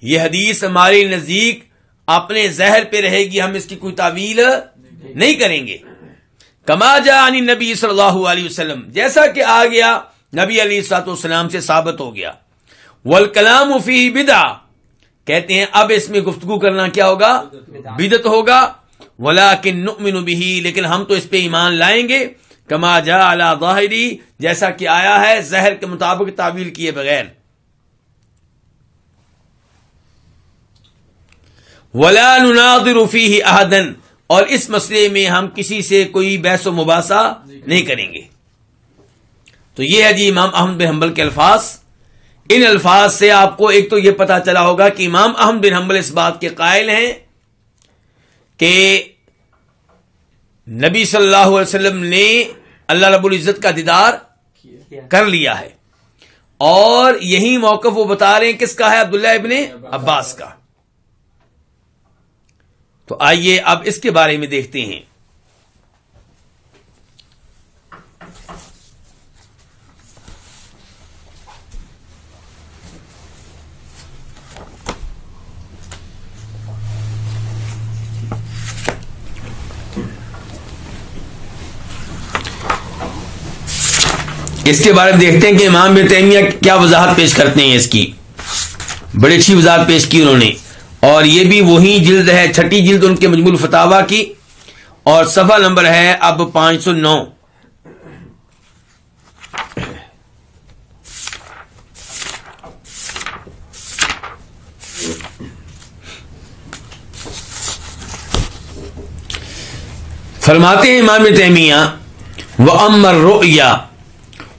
یہ حدیث ہمارے نزدیک اپنے ظاہر پہ رہے گی، ہم اس کی کوئی تعویل نہیں کریں گے۔ کما جاء عن النبی صلی اللہ علیہ وسلم، جیسا کہ آ گیا نبی علیہ السلام سے ثابت ہو گیا۔ والکلام فیہ بدعہ، کہتے ہیں اب اس میں گفتگو کرنا کیا ہوگا؟ بدعت ہوگا۔ ولکن نؤمن بہ، لیکن ہم تو اس پہ ایمان لائیں گے کما جاء علی ظاہری، جیسا کہ آیا ہے ظاہر کے مطابق تعویل کیے بغیر۔ ولا نناظر فیہ احدا، اور اس مسئلے میں ہم کسی سے کوئی بحث و مباحثہ نہیں کریں گے۔ تو یہ ہے جی امام احمد بن حنبل کے الفاظ۔ ان الفاظ سے آپ کو ایک تو یہ پتا چلا ہوگا کہ امام احمد بن حنبل اس بات کے قائل ہیں کہ نبی صلی اللہ علیہ وسلم نے اللہ رب العزت کا دیدار کر لیا ہے، اور یہی موقف وہ بتا رہے ہیں کس کا ہے؟ عبداللہ ابن عباس کا۔ تو آئیے اب اس کے بارے میں دیکھتے ہیں۔ اس کے بارے میں دیکھتے ہیں کہ امام ابن تیمیہ کیا وضاحت پیش کرتے ہیں اس کی۔ بڑی اچھی وضاحت پیش کی انہوں نے، اور یہ بھی وہی جلد ہے، 6ٹھی جلد ان کے مجموع الفتاوی کی، اور صفحہ نمبر ہے اب 509۔ فرماتے ہیں امام ابن تیمیہ وَأَمَّا الرُّؤْيَا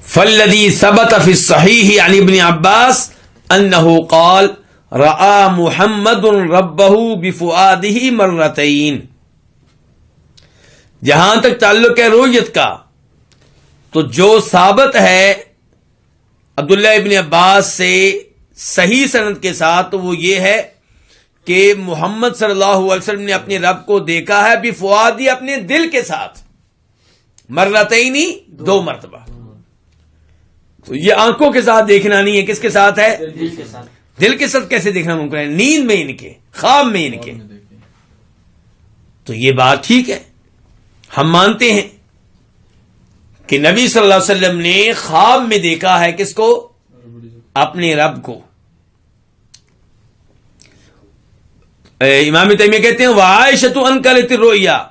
فَالَّذِي ثَبَتَ فِي الصَّحِيحِ عَنِ ابْنِ عَبَّاسٍ أَنَّهُ قَالَ رَأَى مُحَمَّدٌ رَبَّهُ بِفُؤَادِهِ مَرَّتَيْنِ۔ جہاں تک تعلق ہے رؤیت کا، تو جو ثابت ہے عبداللہ ابن عباس سے صحیح سند کے ساتھ، تو وہ یہ ہے کہ محمد صلی اللہ علیہ وسلم نے اپنے رب کو دیکھا ہے بفؤادی، اپنے دل کے ساتھ، مرتین، 2 مرتبہ۔ تو یہ آنکھوں کے ساتھ دیکھنا نہیں ہے، کس کے ساتھ ہے؟ دل کے ساتھ کیسے دیکھنا ممکن ہے؟ نیند میں ان کے، خواب میں ان کے۔ تو یہ بات ٹھیک ہے، ہم مانتے ہیں کہ نبی صلی اللہ علیہ وسلم نے خواب میں دیکھا ہے کس کو؟ اپنے رب کو۔ امام تیمیہ کہتے ہیں وعائشۃ انکرت الرؤیا،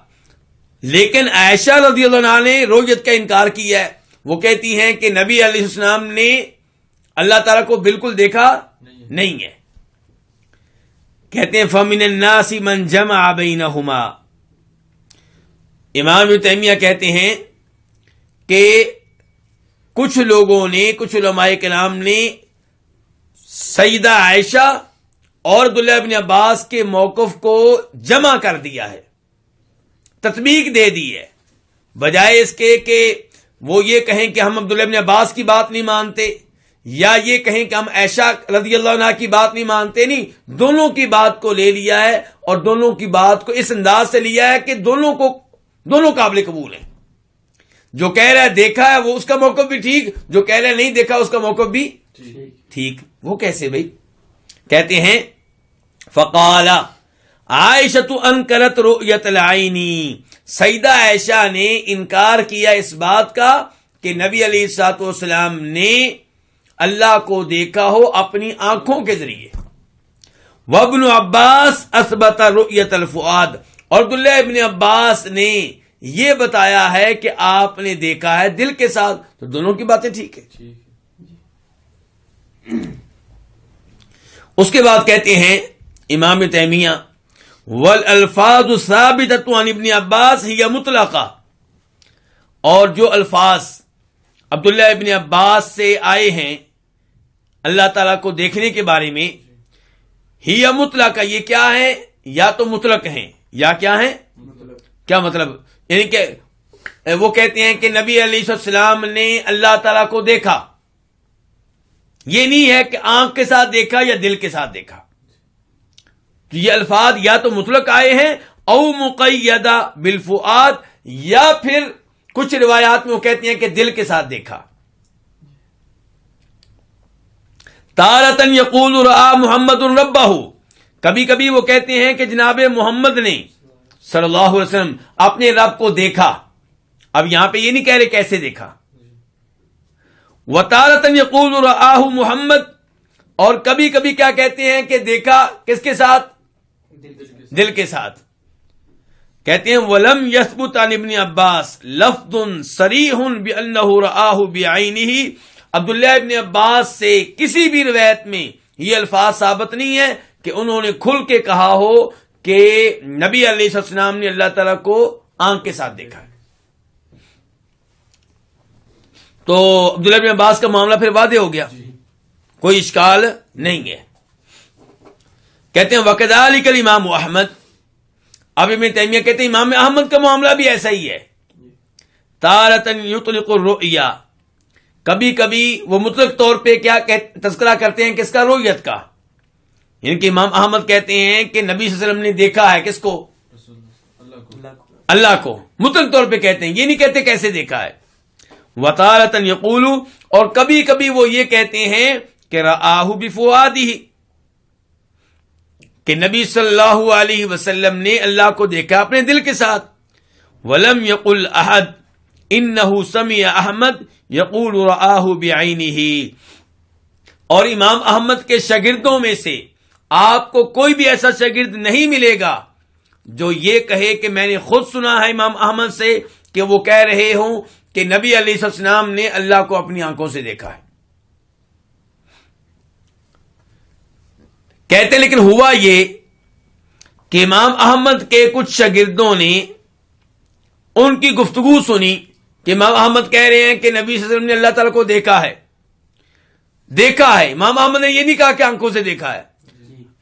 لیکن عائشہ رضی اللہ عنہا نے رؤیت کا انکار کیا ہے۔ وہ کہتی ہیں کہ نبی علیہ السلام نے اللہ تعالیٰ کو بالکل دیکھا نہیں ہے۔ کہتے ہیں فَمِنَ النَّاسِ مَنْ جَمَعَ بَيْنَهُمَا، امام ابن تیمیہ کہتے ہیں کہ کچھ لوگوں نے، کچھ علماء کرام نے سیدہ عائشہ اور عبداللہ ابن عباس کے موقف کو جمع کر دیا ہے، تطبیق دے دی ہے، بجائے اس کے کہ وہ یہ کہیں کہ ہم عبداللہ ابن عباس کی بات نہیں مانتے، یا یہ کہیں کہ ہم عائشہ رضی اللہ عنہا کی بات نہیں مانتے. نہیں، دونوں کی بات کو لے لیا ہے، اور دونوں کی بات کو اس انداز سے لیا ہے کہ دونوں قابل قبول ہیں. جو کہہ رہا ہے دیکھا ہے وہ اس کا موقف بھی ٹھیک، جو کہہ رہا ہے نہیں دیکھا اس کا موقف بھی ٹھیک. وہ کیسے بھائی؟ کہتے ہیں فقال عائشہ انکرت رؤیت العین، سیدہ عائشہ نے انکار کیا اس بات کا کہ نبی علیہ الصلوۃ والسلام نے اللہ کو دیکھا ہو اپنی آنکھوں کے ذریعے. وابن عباس اثبت رؤیت الفؤاد، اور عبداللہ ابن عباس نے یہ بتایا ہے کہ آپ نے دیکھا ہے دل کے ساتھ. تو دونوں کی باتیں ٹھیک ہے. اس کے بعد کہتے ہیں امام تیمیہ والالفاظ ثابتۃ عن ابن عباس ہی مطلقہ، اور جو الفاظ عبداللہ ابن عباس سے آئے ہیں اللہ تعالیٰ کو دیکھنے کے بارے میں، ہی مطلقہ، یہ کیا ہے؟ یا تو مطلق ہیں یا کیا ہیں؟ کیا مطلب؟ یعنی کہ وہ کہتے ہیں کہ نبی علیہ السلام نے اللہ تعالیٰ کو دیکھا، یہ نہیں ہے کہ آنکھ کے ساتھ دیکھا یا دل کے ساتھ دیکھا. تو یہ الفاظ یا تو مطلق آئے ہیں او مقیدہ بالفؤاد، یا پھر کچھ روایات میں وہ کہتے ہیں کہ دل کے ساتھ دیکھا. تارتن یقول رآ محمد ربہ، کبھی کبھی وہ کہتے ہیں کہ جناب محمد نے صلی اللہ علیہ وسلم اپنے رب کو دیکھا. اب یہاں پہ یہ نہیں کہہ رہے کیسے دیکھا. وتارتن یقول رآہ محمد، اور کبھی کبھی کیا کہتے ہیں کہ دیکھا کس کے ساتھ؟ دل کے ساتھ. کہتے ہیں ولم یثبت عن ابن عباس لفظ صریح بانہ رآہ بعینہ، عبداللہ ابن عباس سے کسی بھی روایت میں یہ الفاظ ثابت نہیں ہے کہ انہوں نے کھل کے کہا ہو کہ نبی علیہ السلام نے اللہ تعالیٰ کو آنکھ کے ساتھ دیکھا ہے. تو عبداللہ ابن عباس کا معاملہ پھر واضح ہو گیا، کوئی اشکال نہیں ہے. کہتے ہیں وکذالک الامام احمد، اب ابن تیمیہ کہتے ہیں امام احمد کا معاملہ بھی ایسا ہی ہے. تارتن یطلق الرؤیا، کبھی کبھی وہ مطلق طور پہ کیا تذکرہ کرتے ہیں کس کا؟ رؤیت کا. یعنی کہ امام احمد کہتے ہیں کہ نبی صلی اللہ علیہ وسلم نے دیکھا ہے کس کو؟ اللہ کو. مطلق طور پہ کہتے ہیں، یہ نہیں کہتے کیسے دیکھا ہے. وتارتن یقول، اور کبھی کبھی وہ یہ کہتے ہیں کہ رآہ بفؤادہ، کہ نبی صلی اللہ علیہ وسلم نے اللہ کو دیکھا اپنے دل کے ساتھ. ولم یقل احد انہ سمع احمد یقول رآہ بعینہ، اور امام احمد کے شاگردوں میں سے آپ کو کوئی بھی ایسا شاگرد نہیں ملے گا جو یہ کہے کہ میں نے خود سنا ہے امام احمد سے کہ وہ کہہ رہے ہوں کہ نبی علیہ السلام نے اللہ کو اپنی آنکھوں سے دیکھا ہے. کہتے لیکن ہوا یہ کہ امام احمد کے کچھ شاگردوں نے ان کی گفتگو سنی کہ امام احمد کہہ رہے ہیں کہ نبی صلی اللہ علیہ وسلم نے اللہ تعالیٰ کو دیکھا ہے. امام احمد نے یہ نہیں کہا کہ آنکھوں سے دیکھا ہے،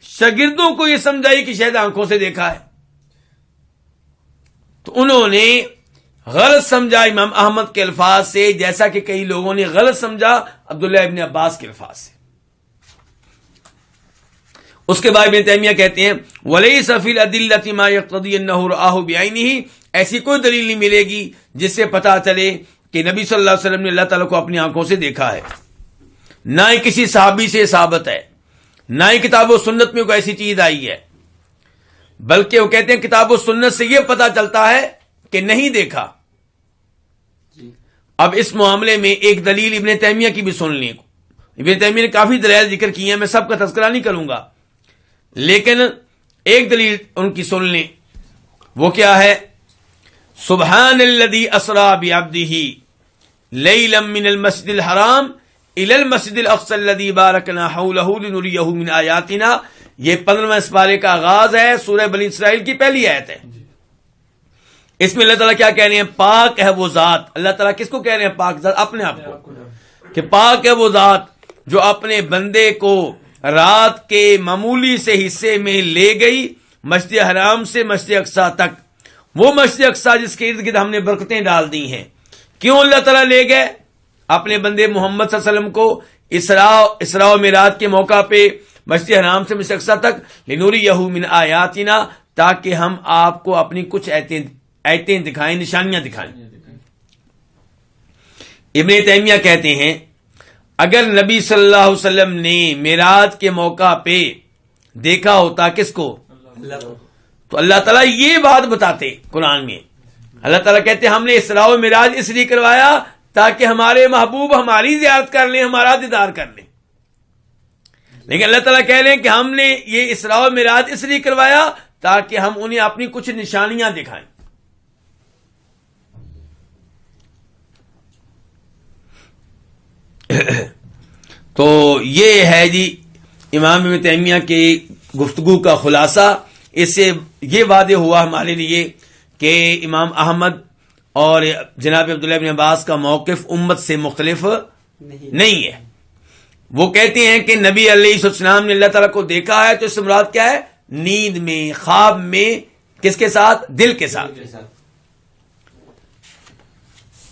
شاگردوں کو یہ سمجھائی کہ شاید آنکھوں سے دیکھا ہے. تو انہوں نے غلط سمجھا امام احمد کے الفاظ سے، جیسا کہ کئی لوگوں نے غلط سمجھا عبداللہ ابن عباس کے الفاظ سے. اس کے بعد ابن تیمیہ کہتے ہیں وَلَيْسَ فِي الْأَدِلَّةِ مَا يَقْتَضِي أَنَّهُ رَآهُ بِعَيْنِهِ، ایسی کوئی دلیل نہیں ملے گی جس سے پتا چلے کہ نبی صلی اللہ علیہ وسلم نے اللہ تعالیٰ کو اپنی آنکھوں سے دیکھا ہے. نہ ہی کسی صحابی سے ثابت ہے، نہ ہی کتاب و سنت میں کوئی ایسی چیز آئی ہے، بلکہ وہ کہتے ہیں کتاب و سنت سے یہ پتا چلتا ہے کہ نہیں دیکھا. اب اس معاملے میں ایک دلیل ابن تیمیہ کی بھی سن لیں. ابن تیمیہ نے کافی دلائل ذکر کی ہیں، میں سب کا تذکرہ نہیں کروں گا، لیکن ایک دلیل ان کی سن لیں. وہ کیا ہے؟ سبحان الذی اسری بعبدہ لیلا من المسجد الحرام الی المسجد الاقصی الذی بارکنا حولہ لنریہ من آیاتنا. یہ 15واں سپارے کا آغاز ہے، سورہ بنی اسرائیل کی پہلی آیت ہے. اس میں اللہ تعالیٰ کیا کہہ رہے ہیں؟ پاک ہے وہ ذات. اللہ تعالیٰ کس کو کہہ رہے ہیں پاک ذات؟ اپنے آپ کو, کہ پاک ہے وہ ذات جو اپنے بندے کو رات کے معمولی سے حصے میں لے گئی مسجد حرام سے مسجد اقصیٰ تک. وہ مسجد اقصیٰ جس کے ارد گرد ہم نے برکتیں ڈال دی ہیں. کیوں اللہ تعالیٰ لے گئے اپنے بندے محمد صلی اللہ علیہ وسلم کو اسراء و معراج کے موقع پہ مسجد حرام سے مسجد اقصیٰ تک؟ لنوریہ من آیاتنا، تاکہ ہم آپ کو اپنی کچھ آیتیں دکھائیں، نشانیاں دکھائیں. ابن تیمیہ کہتے ہیں اگر نبی صلی اللہ علیہ وسلم نے معراج کے موقع پہ دیکھا ہوتا کس کو؟ تو اللہ تعالیٰ یہ بات بتاتے قرآن میں. اللہ تعالیٰ کہتے ہم نے اسراء و معراج اس لیے کروایا تاکہ ہمارے محبوب ہماری زیارت کر لیں، ہمارا دیدار کر لیں. لیکن اللہ تعالیٰ کہہ رہے ہیں کہ ہم نے یہ اسراء و معراج اس لیے کروایا تاکہ ہم انہیں اپنی کچھ نشانیاں دکھائیں. تو یہ ہے جی امام ابن تیمیہ کی گفتگو کا خلاصہ. اس سے یہ واضح ہوا ہمارے لیے کہ امام احمد اور جناب عبداللہ بن عباس کا موقف امت سے مختلف نہیں ہے. وہ کہتے ہیں کہ نبی علیہ السلام نے اللہ تعالیٰ کو دیکھا ہے تو اس سے مراد کیا ہے؟ نیند میں، خواب میں. کس کے ساتھ؟ دل کے ساتھ.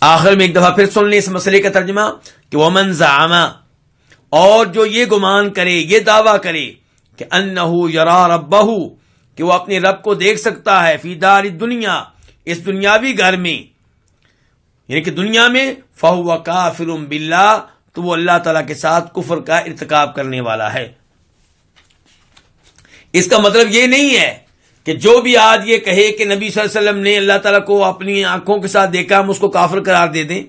آخر میں ایک دفعہ پھر سن لیں اس مسئلے کا ترجمہ کہ ومن زعم، اور جو یہ گمان کرے، یہ دعویٰ کرے کہ انہو یرا ربہ، کہ وہ اپنے رب کو دیکھ سکتا ہے، فی دار الدنیا، اس دنیاوی گھر میں، یعنی کہ دنیا میں، فہو کافر باللہ، تو وہ اللہ تعالیٰ کے ساتھ کفر کا ارتکاب کرنے والا ہے. اس کا مطلب یہ نہیں ہے کہ جو بھی آج یہ کہے کہ نبی صلی اللہ علیہ وسلم نے اللہ تعالیٰ کو اپنی آنکھوں کے ساتھ دیکھا ہم اس کو کافر قرار دے دیں.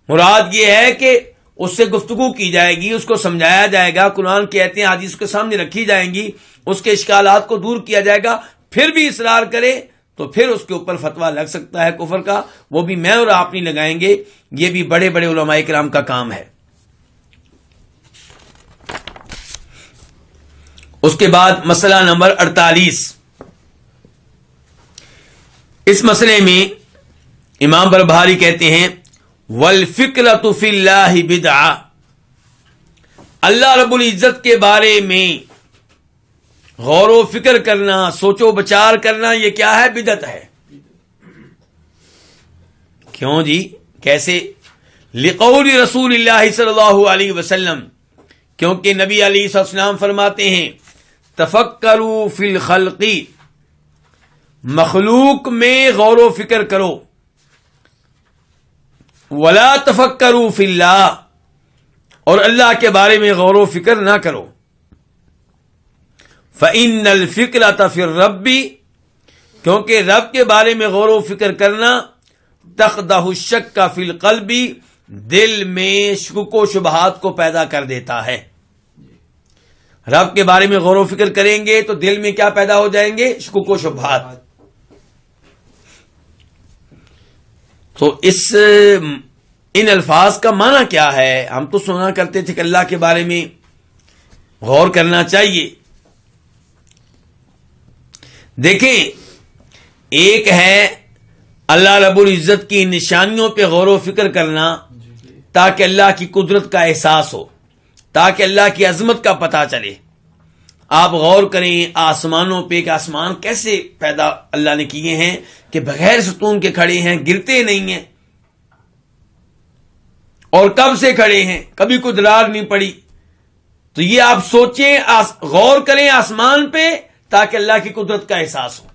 مراد یہ ہے کہ اس سے گفتگو کی جائے گی، اس کو سمجھایا جائے گا، قرآن کی آیتیں حدیث کے سامنے رکھی جائیں گی، اس کے اشکالات کو دور کیا جائے گا. پھر بھی اصرار کرے تو پھر اس کے اوپر فتویٰ لگ سکتا ہے کفر کا. وہ بھی میں اور آپ نہیں لگائیں گے، یہ بھی بڑے بڑے علماء کرام کا کام ہے. اس کے بعد مسئلہ نمبر 48. اس مسئلے میں امام بربہاری کہتے ہیں وَالْفِكْرَةُ فِي اللَّهِ بِدْعَةٌ، اللہ رب العزت کے بارے میں غور و فکر کرنا، سوچ و بچار کرنا، یہ کیا ہے؟ بدعت ہے. کیوں جی؟ کیسے؟ لقول رسول اللہ صلی اللہ علیہ وسلم، کیونکہ نبی علیہ السلام فرماتے ہیں تفکروا فی الخلق، مخلوق میں غور و فکر کرو، ولا تفکروا فی اللہ، اور اللہ کے بارے میں غور و فکر نہ کرو. فإن الفکرۃ فی الرب، کیونکہ رب کے بارے میں غور و فکر کرنا تقدح الشک فی القلب، دل میں شکوک و شبہات کو پیدا کر دیتا ہے. رب کے بارے میں غور و فکر کریں گے تو دل میں کیا پیدا ہو جائیں گے؟ شکوک و شبہات. تو ان الفاظ کا معنی کیا ہے؟ ہم تو سنا کرتے تھے کہ اللہ کے بارے میں غور کرنا چاہیے. دیکھیں، ایک ہے اللہ رب العزت کی نشانیوں پہ غور و فکر کرنا تاکہ اللہ کی قدرت کا احساس ہو، تاکہ اللہ کی عظمت کا پتہ چلے. آپ غور کریں آسمانوں پہ کہ آسمان کیسے پیدا اللہ نے کیے ہیں کہ بغیر ستون کے کھڑے ہیں، گرتے نہیں ہیں، اور کب سے کھڑے ہیں، کبھی کوئی دراڑ نہیں پڑی. تو یہ آپ سوچیں، غور کریں آسمان پہ تاکہ اللہ کی قدرت کا احساس ہو.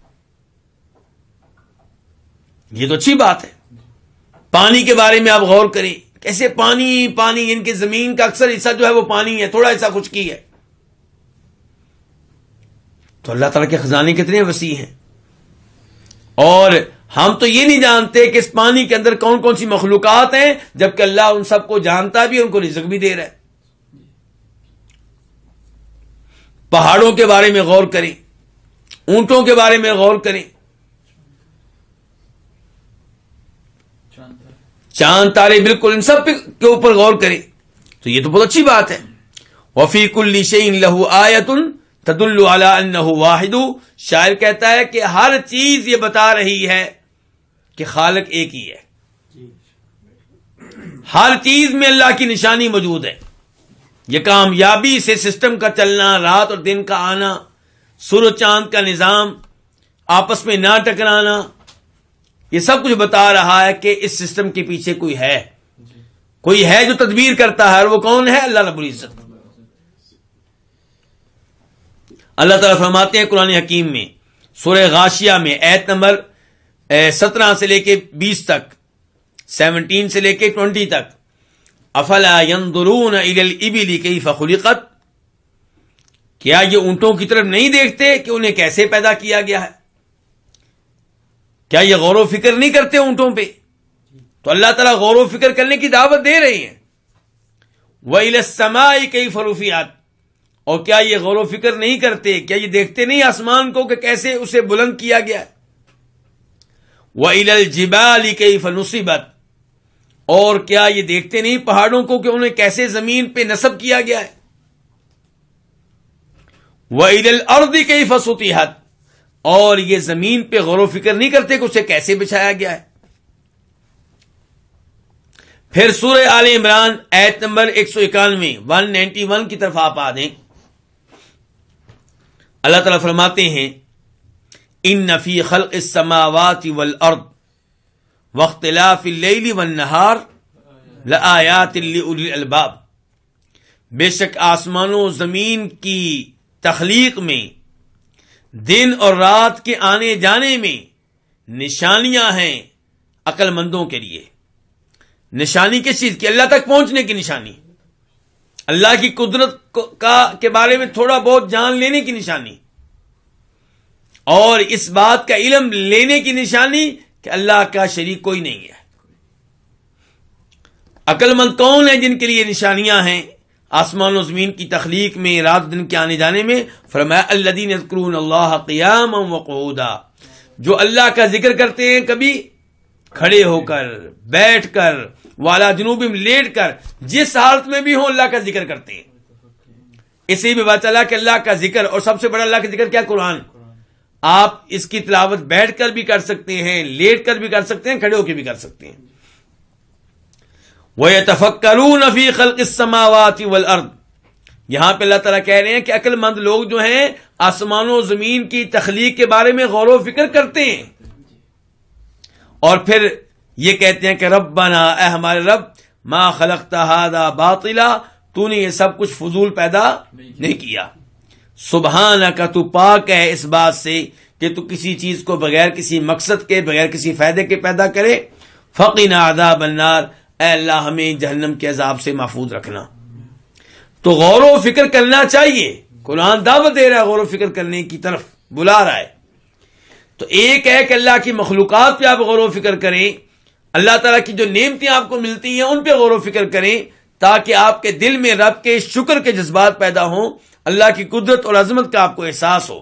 یہ تو اچھی بات ہے. پانی کے بارے میں آپ غور کریں، کیسے پانی ان کے زمین کا اکثر حصہ جو ہے وہ پانی ہے، تھوڑا حصہ خشکی ہے. تو اللہ تعالیٰ کے خزانے کتنے وسیع ہیں. اور ہم تو یہ نہیں جانتے کہ اس پانی کے اندر کون کون سی مخلوقات ہیں، جبکہ اللہ ان سب کو جانتا بھی، ان کو رزق بھی دے رہا ہے. پہاڑوں کے بارے میں غور کریں، اونٹوں کے بارے میں غور کریں، چاند تارے، بالکل ان سب کے اوپر غور کریں. تو یہ تو بہت اچھی بات ہے. وَفِي كُلِّ شَيْءٍ لَهُ آیَةٌ تدل علی انہ واحد، شاعر کہتا ہے کہ ہر چیز یہ بتا رہی ہے کہ خالق ایک ہی ہے. ہر چیز میں اللہ کی نشانی موجود ہے. یہ کامیابی سے سسٹم کا چلنا، رات اور دن کا آنا، سورج چاند کا نظام، آپس میں نہ ٹکرانا، یہ سب کچھ بتا رہا ہے کہ اس سسٹم کے پیچھے کوئی ہے جو تدبیر کرتا ہے، اور وہ کون ہے؟ اللہ رب العزت. اللہ تعالیٰ فرماتے ہیں قرآن حکیم میں سورہ غاشیہ میں آیت نمبر 17 سے لے کے 20 تک، 17 سے لے کے 20 تک، افلا ينظرون الى الابل كيف خلقت، کیا یہ اونٹوں کی طرف نہیں دیکھتے کہ انہیں کیسے پیدا کیا گیا ہے؟ کیا یہ غور و فکر نہیں کرتے اونٹوں پہ؟ تو اللہ تعالیٰ غور و فکر کرنے کی دعوت دے رہے ہیں. وَإِلَى السَّمَاءِ كَيْفَ رُفِعَتْ، اور کیا یہ غور و فکر نہیں کرتے، کیا یہ دیکھتے نہیں آسمان کو کہ کیسے اسے بلند کیا گیا ہے؟ وَإِلَى الْجِبَالِ كَيْفَ نُصِبَتْ، اور کیا یہ دیکھتے نہیں پہاڑوں کو کہ انہیں کیسے زمین پہ نصب کیا گیا ہے؟ وَإِلَى الْأَرْضِ كَيْفَ سُطِحَتْ، اور یہ زمین پہ غور و فکر نہیں کرتے کہ اسے کیسے بچھایا گیا ہے؟ پھر سورہ آل عمران آیت نمبر 191 191 کی طرف آپ آ دیں. اللہ تعالیٰ فرماتے ہیں ان فی خلق السماوات والارض واختلاف اللیل والنہار لآیات لأولی الالباب، بے شک آسمانوں و زمین کی تخلیق میں، دن اور رات کے آنے جانے میں نشانیاں ہیں عقل مندوں کے لیے. نشانی کس چیز کی؟ اللہ تک پہنچنے کی نشانی، اللہ کی قدرت کے بارے میں تھوڑا بہت جان لینے کی نشانی، اور اس بات کا علم لینے کی نشانی کہ اللہ کا شریک کوئی نہیں ہے. عقل مند کون ہیں جن کے لیے نشانیاں ہیں آسمان و زمین کی تخلیق میں، رات دن کے آنے جانے میں؟ فرمایا الذین یذکرون اللہ قیاما وقعودا، جو اللہ کا ذکر کرتے ہیں کبھی کھڑے ہو کر، بیٹھ کر، والا جنوبم لیٹ کر، جس حالت میں بھی ہوں اللہ کا ذکر کرتے ہیں. اسی میں بات چلا کہ اللہ کا ذکر، اور سب سے بڑا اللہ کا ذکر کیا؟ قرآن. آپ اس کی تلاوت بیٹھ کر بھی کر سکتے ہیں، لیٹ کر بھی کر سکتے ہیں، کھڑے ہو کے بھی کر سکتے ہیں. وَيَتَفَكَّرُونَ فِي خَلْقِ السَّمَاوَاتِ وَالْأَرْضِ، یہاں پہ اللہ تعالیٰ کہہ رہے ہیں کہ عقل مند لوگ جو ہیں آسمانوں و زمین کی تخلیق کے بارے میں غور و فکر کرتے ہیں، اور پھر یہ کہتے ہیں کہ ربنا، اے ہمارے رب، ما خلقت ھذا باطلا، تو نے یہ سب کچھ فضول پیدا نہیں کیا. سبحانک، تو پاک ہے اس بات سے کہ تو کسی چیز کو بغیر کسی مقصد کے، بغیر کسی فائدے کے پیدا کرے. فقنا عذاب النار، اے اللہ ہمیں جہنم کے عذاب سے محفوظ رکھنا. تو غور و فکر کرنا چاہیے. قرآن دعوت دے رہا ہے غور و فکر کرنے کی طرف، بلا رہا ہے. تو ایک ہے کہ اللہ کی مخلوقات پہ آپ غور و فکر کریں، اللہ تعالیٰ کی جو نعمتیں آپ کو ملتی ہیں ان پہ غور و فکر کریں، تاکہ آپ کے دل میں رب کے شکر کے جذبات پیدا ہوں، اللہ کی قدرت اور عظمت کا آپ کو احساس ہو.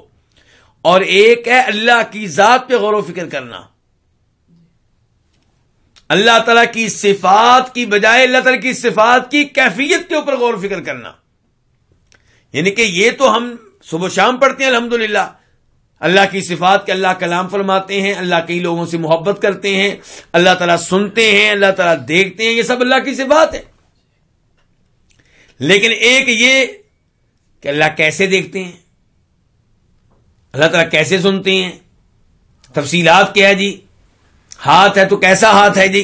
اور ایک ہے اللہ کی ذات پہ غور و فکر کرنا، اللہ تعالیٰ کی صفات کی بجائے اللہ تعالیٰ کی صفات کی کیفیت کے اوپر غور و فکر کرنا. یعنی کہ یہ تو ہم صبح شام پڑھتے ہیں الحمدللہ، اللہ کی صفات کے اللہ کلام فرماتے ہیں، اللہ کئی لوگوں سے محبت کرتے ہیں، اللہ تعالیٰ سنتے ہیں، اللہ تعالیٰ دیکھتے ہیں، یہ سب اللہ کی صفات ہے. لیکن ایک یہ کہ اللہ کیسے دیکھتے ہیں، اللہ تعالیٰ کیسے سنتے ہیں، تفصیلات کیا ہے جی، ہاتھ ہے تو کیسا ہاتھ ہے جی،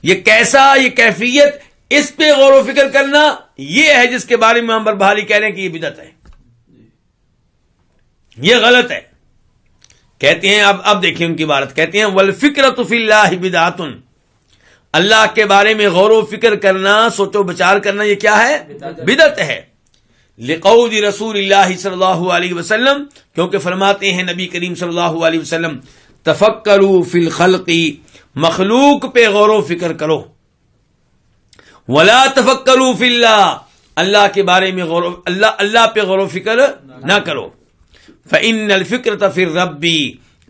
یہ کیسا، یہ کیفیت، اس پہ غور و فکر کرنا، یہ ہے جس کے بارے میں ہم بربحالی کہہ رہے ہیں کہ یہ بدعت ہے، یہ غلط ہے. کہتے ہیں اب دیکھیں ان کی عبارت، کہتے ہیں والفکرۃ فی اللہ بدعۃ، اللہ کے بارے میں غور و فکر کرنا، سوچ و بچار کرنا، یہ کیا ہے؟ بدعت ہے. لقول رسول اللہ صلی اللہ علیہ وسلم، کیونکہ فرماتے ہیں نبی کریم صلی اللہ علیہ وسلم تفکروا فی الخلق، مخلوق پہ غور و فکر کرو، ولا تفکروا فی اللہ، اللہ کے بارے میں اللہ پہ غور و فکر نہ کرو. فإن الفکرۃ فی الرب،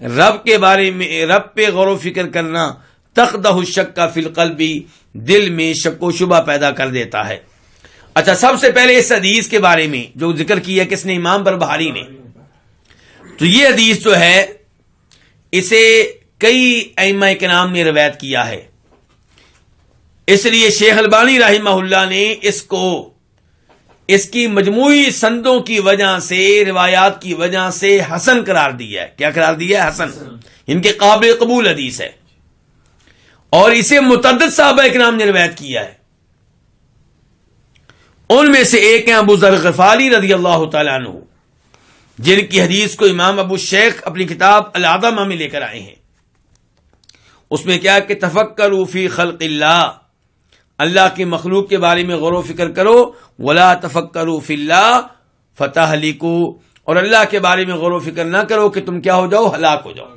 رب کے بارے میں، رب پہ غور و فکر کرنا، تقدح الشک فی القلب، دل میں شک و شبہ پیدا کر دیتا ہے. اچھا، سب سے پہلے اس حدیث کے بارے میں جو ذکر کیا کس نے؟ امام بربہاری نے. تو یہ حدیث جو ہے اسے کئی ائمہ کرام نے روایت کیا ہے، اس لیے شیخ البانی رحمہ اللہ نے اس کی مجموعی سندوں کی وجہ سے، روایات کی وجہ سے حسن قرار دیا ہے. کیا قرار دیا ہے؟ حسن. ان کے قابل قبول حدیث ہے، اور اسے متعدد صحابہ کرام نے روایت کیا ہے. ان میں سے ایک ہیں ابو ذر غفاری رضی اللہ تعالیٰ عنہ، جن کی حدیث کو امام ابو شیخ اپنی کتاب العظمہ میں لے کر آئے ہیں. اس میں کیا کہ تفکروا فی خلق اللہ کی مخلوق کے بارے میں غور و فکر کرو، ولا تفکروا فی اللہ فتہلکوا، اور اللہ کے بارے میں غور و فکر نہ کرو کہ تم کیا ہو جاؤ؟ ہلاک ہو جاؤ.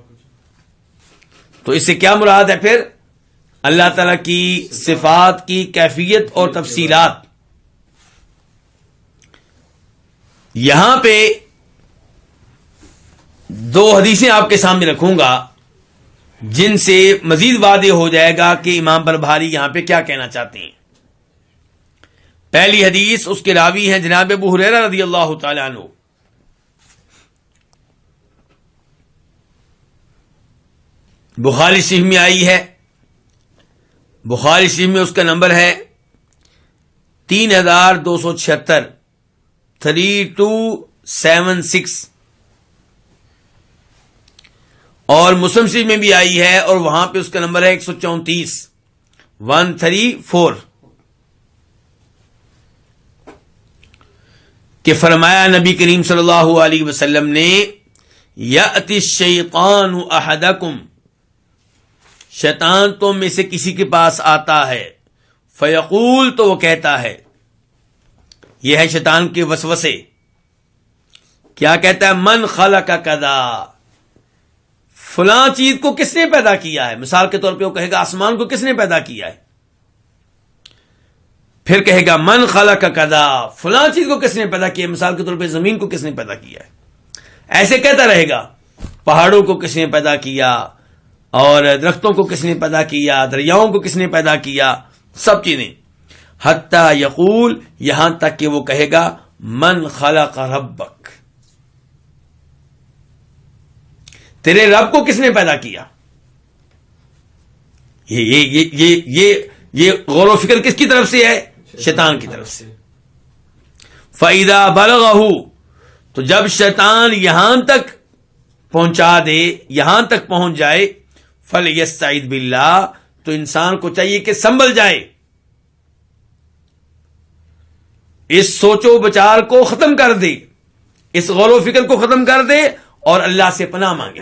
تو اس سے کیا مراد ہے پھر؟ اللہ تعالی کی صفات کی کیفیت اور تفصیلات. یہاں پہ دو حدیثیں آپ کے سامنے رکھوں گا جن سے مزید واضح ہو جائے گا کہ امام بربہاری یہاں پہ کیا کہنا چاہتے ہیں. پہلی حدیث، اس کے راوی ہیں جناب ابو ہریرہ رضی اللہ تعالی عنہ. بخاری شریف میں آئی ہے، بخاری شریف میں اس کا نمبر ہے 3276، 3276، اور مسلم شریف میں بھی آئی ہے اور وہاں پہ اس کا نمبر ہے 134، 134، کہ فرمایا نبی کریم صلی اللہ علیہ وسلم نے، یأتی الشیطان احدکم، شیطان تم میں سے کسی کے پاس آتا ہے، فیقول، تو وہ کہتا ہے، یہ ہے شیطان کے وسوسے. کیا کہتا ہے؟ من خلق کذا، فلاں چیز کو کس نے پیدا کیا ہے؟ مثال کے طور پہ وہ کہے گا آسمان کو کس نے پیدا کیا ہے؟ پھر کہے گا من خلق کذا، فلاں چیز کو کس نے پیدا کیا ہے؟ مثال کے طور پہ زمین کو کس نے پیدا کیا ہے؟ ایسے کہتا رہے گا. پہاڑوں کو کس نے پیدا کیا، اور درختوں کو کس نے پیدا کیا، دریاؤں کو کس نے پیدا کیا، سب چیزیں. حتی یقول، یہاں تک کہ وہ کہے گا من خلق ربک، تیرے رب کو کس نے پیدا کیا. یہ غور و فکر کس کی طرف سے ہے؟ شیطان کی طرف سے. فَإِذَا بَلَغَهُ، تو جب شیطان یہاں تک پہنچا دے، یہاں تک پہنچ جائے، فَلْيَسْتَعِذْ بِاللَّهِ، تو انسان کو چاہیے کہ سنبھل جائے، اس سوچ و بچار کو ختم کر دے، اس غور و فکر کو ختم کر دے اور اللہ سے پناہ مانگے.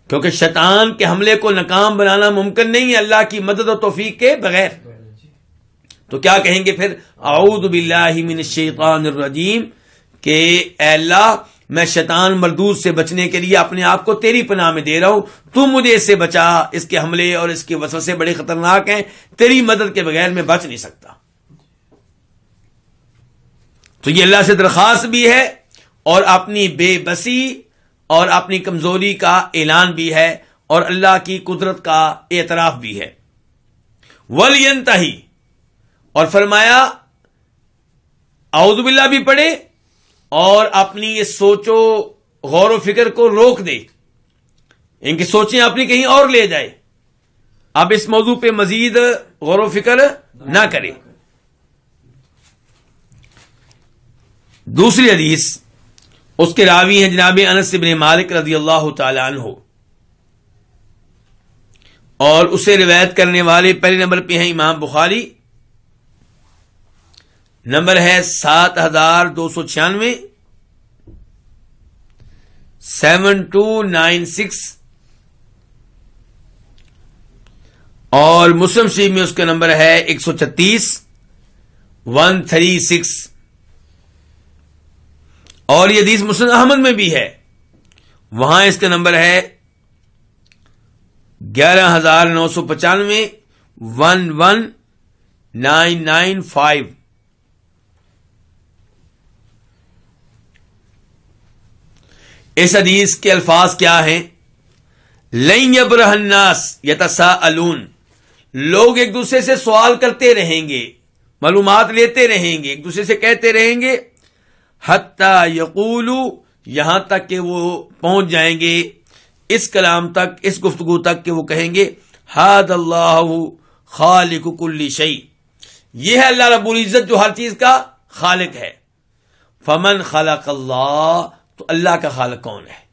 کیونکہ شیطان کے حملے کو ناکام بنانا ممکن نہیں ہے اللہ کی مدد و توفیق کے بغیر. تو کیا کہیں گے پھر؟ اعوذ باللہ من الشیطان الرجیم، کہ اے اللہ میں شیطان مردود سے بچنے کے لیے اپنے آپ کو تیری پناہ میں دے رہا ہوں، تو مجھے اس سے بچا، اس کے حملے اور اس کے وسوسے بڑے خطرناک ہیں، تیری مدد کے بغیر میں بچ نہیں سکتا. تو یہ اللہ سے درخواست بھی ہے اور اپنی بے بسی اور اپنی کمزوری کا اعلان بھی ہے اور اللہ کی قدرت کا اعتراف بھی ہے. وَلْيَنْتَهِ، اور فرمایا اعوذ باللہ بھی پڑھے اور اپنی اس سوچو غور و فکر کو روک دے، ان کی سوچیں اپنی کہیں اور لے جائے، اب اس موضوع پہ مزید غور و فکر نہ کرے. دوسری حدیث، اس کے راوی ہیں جناب انس بن مالک رضی اللہ تعالی عنہ، اور اسے روایت کرنے والے پہلے نمبر پہ ہیں امام بخاری، نمبر ہے 7296، 7296، اور مسلم شریف میں اس کا نمبر ہے 136، 136، اور یہ حدیث مسند احمد میں بھی ہے، وہاں اس کا نمبر ہے 11995، 11995. اس حدیث کے الفاظ کیا ہیں؟ لن یبرح الناس یتساءلون، لوگ ایک دوسرے سے سوال کرتے رہیں گے، معلومات لیتے رہیں گے، ایک دوسرے سے کہتے رہیں گے، حتی یقولو، یہاں تک کہ وہ پہنچ جائیں گے اس کلام تک، اس گفتگو تک کہ وہ کہیں گے ھذا اللہ خالق کل شیء، یہ ہے اللہ رب العزت جو ہر چیز کا خالق ہے۔ فمن خلق اللہ، تو اللہ کا خالق کون ہے؟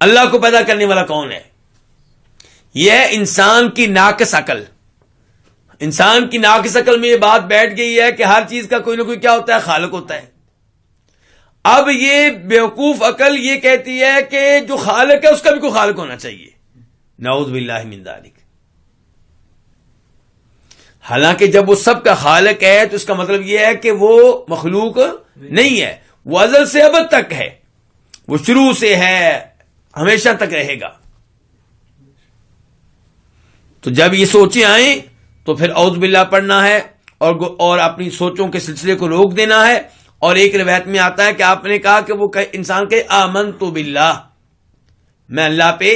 اللہ کو پیدا کرنے والا کون ہے؟ یہ ہے انسان کی ناقص عقل۔ انسان کی ناقص عقل میں یہ بات بیٹھ گئی ہے کہ ہر چیز کا کوئی نہ کوئی کیا ہوتا ہے؟ خالق ہوتا ہے۔ اب یہ بیوقوف عقل یہ کہتی ہے کہ جو خالق ہے اس کا بھی کوئی خالق ہونا چاہیے، نعوذ باللہ من ذالک۔ حالانکہ جب وہ سب کا خالق ہے تو اس کا مطلب یہ ہے کہ وہ مخلوق نہیں ہے، وہ ازل سے ابد تک ہے، وہ شروع سے ہے، ہمیشہ تک رہے گا۔ تو جب یہ سوچیں آئیں تو پھر اعوذ باللہ پڑھنا ہے اور اپنی سوچوں کے سلسلے کو روک دینا ہے۔ اور ایک روایت میں آتا ہے کہ آپ نے کہا کہ وہ انسان کہ آمنت باللہ، میں اللہ پہ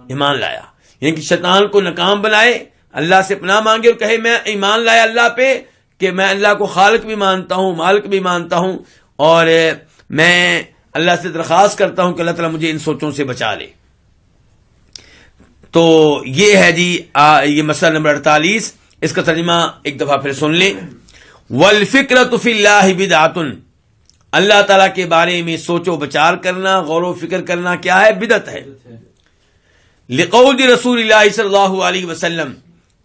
ایمان لایا، یعنی کہ شیطان کو ناکام بنائے، اللہ سے پناہ مانگے اور کہے میں ایمان لایا اللہ پہ کہ میں اللہ کو خالق بھی مانتا ہوں، مالک بھی مانتا ہوں، اور میں اللہ سے درخواست کرتا ہوں کہ اللہ تعالیٰ مجھے ان سوچوں سے بچا لے۔ تو یہ ہے جی یہ مسئلہ نمبر 48، اس کا ترجمہ ایک دفعہ پھر سن لیں۔ والفکرۃ فی اللہ بدعۃ، اللہ تعالیٰ کے بارے میں سوچ و بچار کرنا، غور و فکر کرنا کیا ہے؟ بدعت ہے۔ لقول رسول اللہ صلی اللہ علیہ وسلم،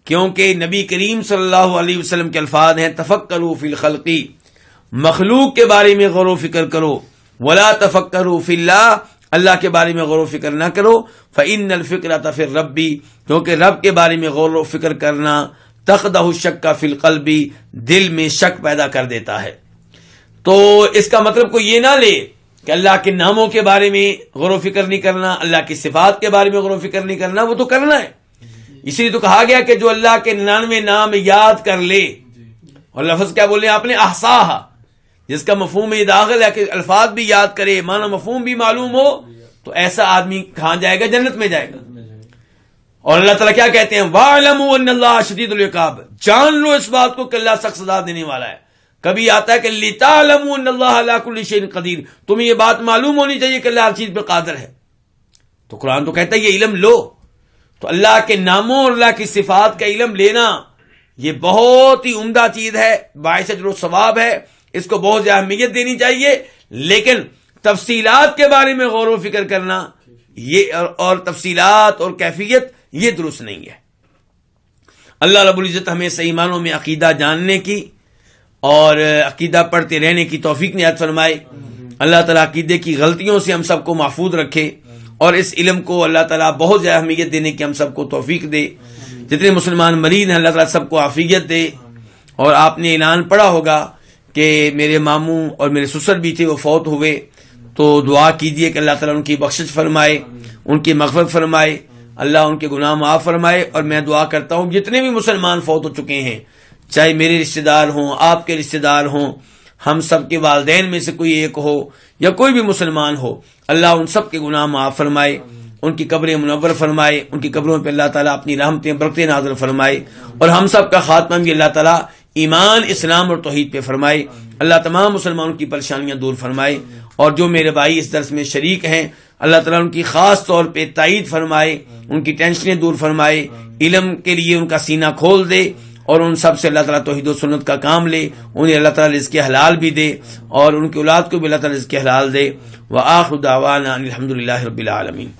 کیونکہ نبی کریم صلی اللہ علیہ وسلم کے الفاظ ہیں تفکروا فی الخلق، مخلوق کے بارے میں غور و فکر کرو، ولا تفکروا فی اللہ، اللہ کے بارے میں غور و فکر نہ کرو، فإن الفکرۃ فی الرب، کیونکہ رب کے بارے میں غور و فکر کرنا تقدح الشک فی القلب، دل میں شک پیدا کر دیتا ہے۔ تو اس کا مطلب کوئی یہ نہ لے کہ اللہ کے ناموں کے بارے میں غور و فکر نہیں کرنا، اللہ کی صفات کے بارے میں غور و فکر نہیں کرنا، وہ تو کرنا ہے۔ اسی لیے تو کہا گیا کہ جو اللہ کے 99 نام یاد کر لے، اور لفظ کیا بولے آپ نے؟ احصاہا، جس کا مفہوم یہ داخل ہے کہ الفاظ بھی یاد کرے، معنی مفہوم بھی معلوم ہو، تو ایسا آدمی کہاں جائے گا؟ جنت میں جائے گا۔ اور اللہ تعالیٰ کیا کہتے ہیں؟ وَاعْلَمُوا أَنَّ اللَّهَ شَدِيدُ الْعِقَابِ، جان لو اس بات کو کہ اللہ سخت سزا دینے والا ہے۔ کبھی آتا ہے کہ لِتَعْلَمُوا أَنَّ اللَّهَ عَلَىٰ كُلِّ شَيْءٍ قَدِيرٌ، تمہیں یہ بات معلوم ہونی چاہیے کہ اللہ ہر چیز پہ قادر ہے۔ تو قرآن تو کہتا ہے یہ علم لو۔ تو اللہ کے ناموں اور اللہ کی صفات کا علم لینا یہ بہت ہی عمدہ چیز ہے، باعث اجر و ثواب ہے، اس کو بہت زیادہ اہمیت دینی چاہیے۔ لیکن تفصیلات کے بارے میں غور و فکر کرنا یہ اور تفصیلات اور کیفیت یہ درست نہیں ہے۔ اللہ رب العزت ہمیں صحیح معنوں میں عقیدہ جاننے کی اور عقیدہ پڑھتے رہنے کی توفیق نصیب فرمائے۔ اللہ تعالیٰ عقیدے کی غلطیوں سے ہم سب کو محفوظ رکھے، اور اس علم کو اللہ تعالیٰ بہت زیادہ اہمیت دینے کی ہم سب کو توفیق دے۔ جتنے مسلمان مریض ہیں اللہ تعالیٰ سب کو عافیت دے۔ اور آپ نے اعلان پڑھا ہوگا کہ میرے ماموں اور میرے سسر بھی تھے، وہ فوت ہوئے، تو دعا کیجئے کہ اللہ تعالیٰ ان کی بخشش فرمائے، ان کی مغفرت فرمائے، اللہ ان کے گناہ معاف فرمائے۔ اور میں دعا کرتا ہوں جتنے بھی مسلمان فوت ہو چکے ہیں، چاہے میرے رشتہ دار ہوں، آپ کے رشتہ دار ہوں، ہم سب کے والدین میں سے کوئی ایک ہو یا کوئی بھی مسلمان ہو، اللہ ان سب کے گناہ معاف فرمائے، ان کی قبریں منور فرمائے، ان کی قبروں پہ اللہ تعالیٰ اپنی رحمتیں برکتیں نازل فرمائے، اور ہم سب کا خاتمہ بھی اللہ تعالیٰ ایمان، اسلام اور توحید پہ فرمائے۔ اللہ تمام مسلمانوں کی پریشانیاں دور فرمائے، اور جو میرے بھائی اس درس میں شریک ہیں اللہ تعالیٰ ان کی خاص طور پہ تائید فرمائے، ان کی ٹینشنیں دور فرمائے، علم کے لیے ان کا سینہ کھول دے، اور ان سب سے اللہ تعالیٰ توحید و سنت کا کام لے، انہیں اللہ تعالیٰ رزق حلال بھی دے، اور ان کی اولاد کو بھی اللہ تعالیٰ رزق حلال دے۔ وآخر دعوانا الحمد للہ رب العالمین۔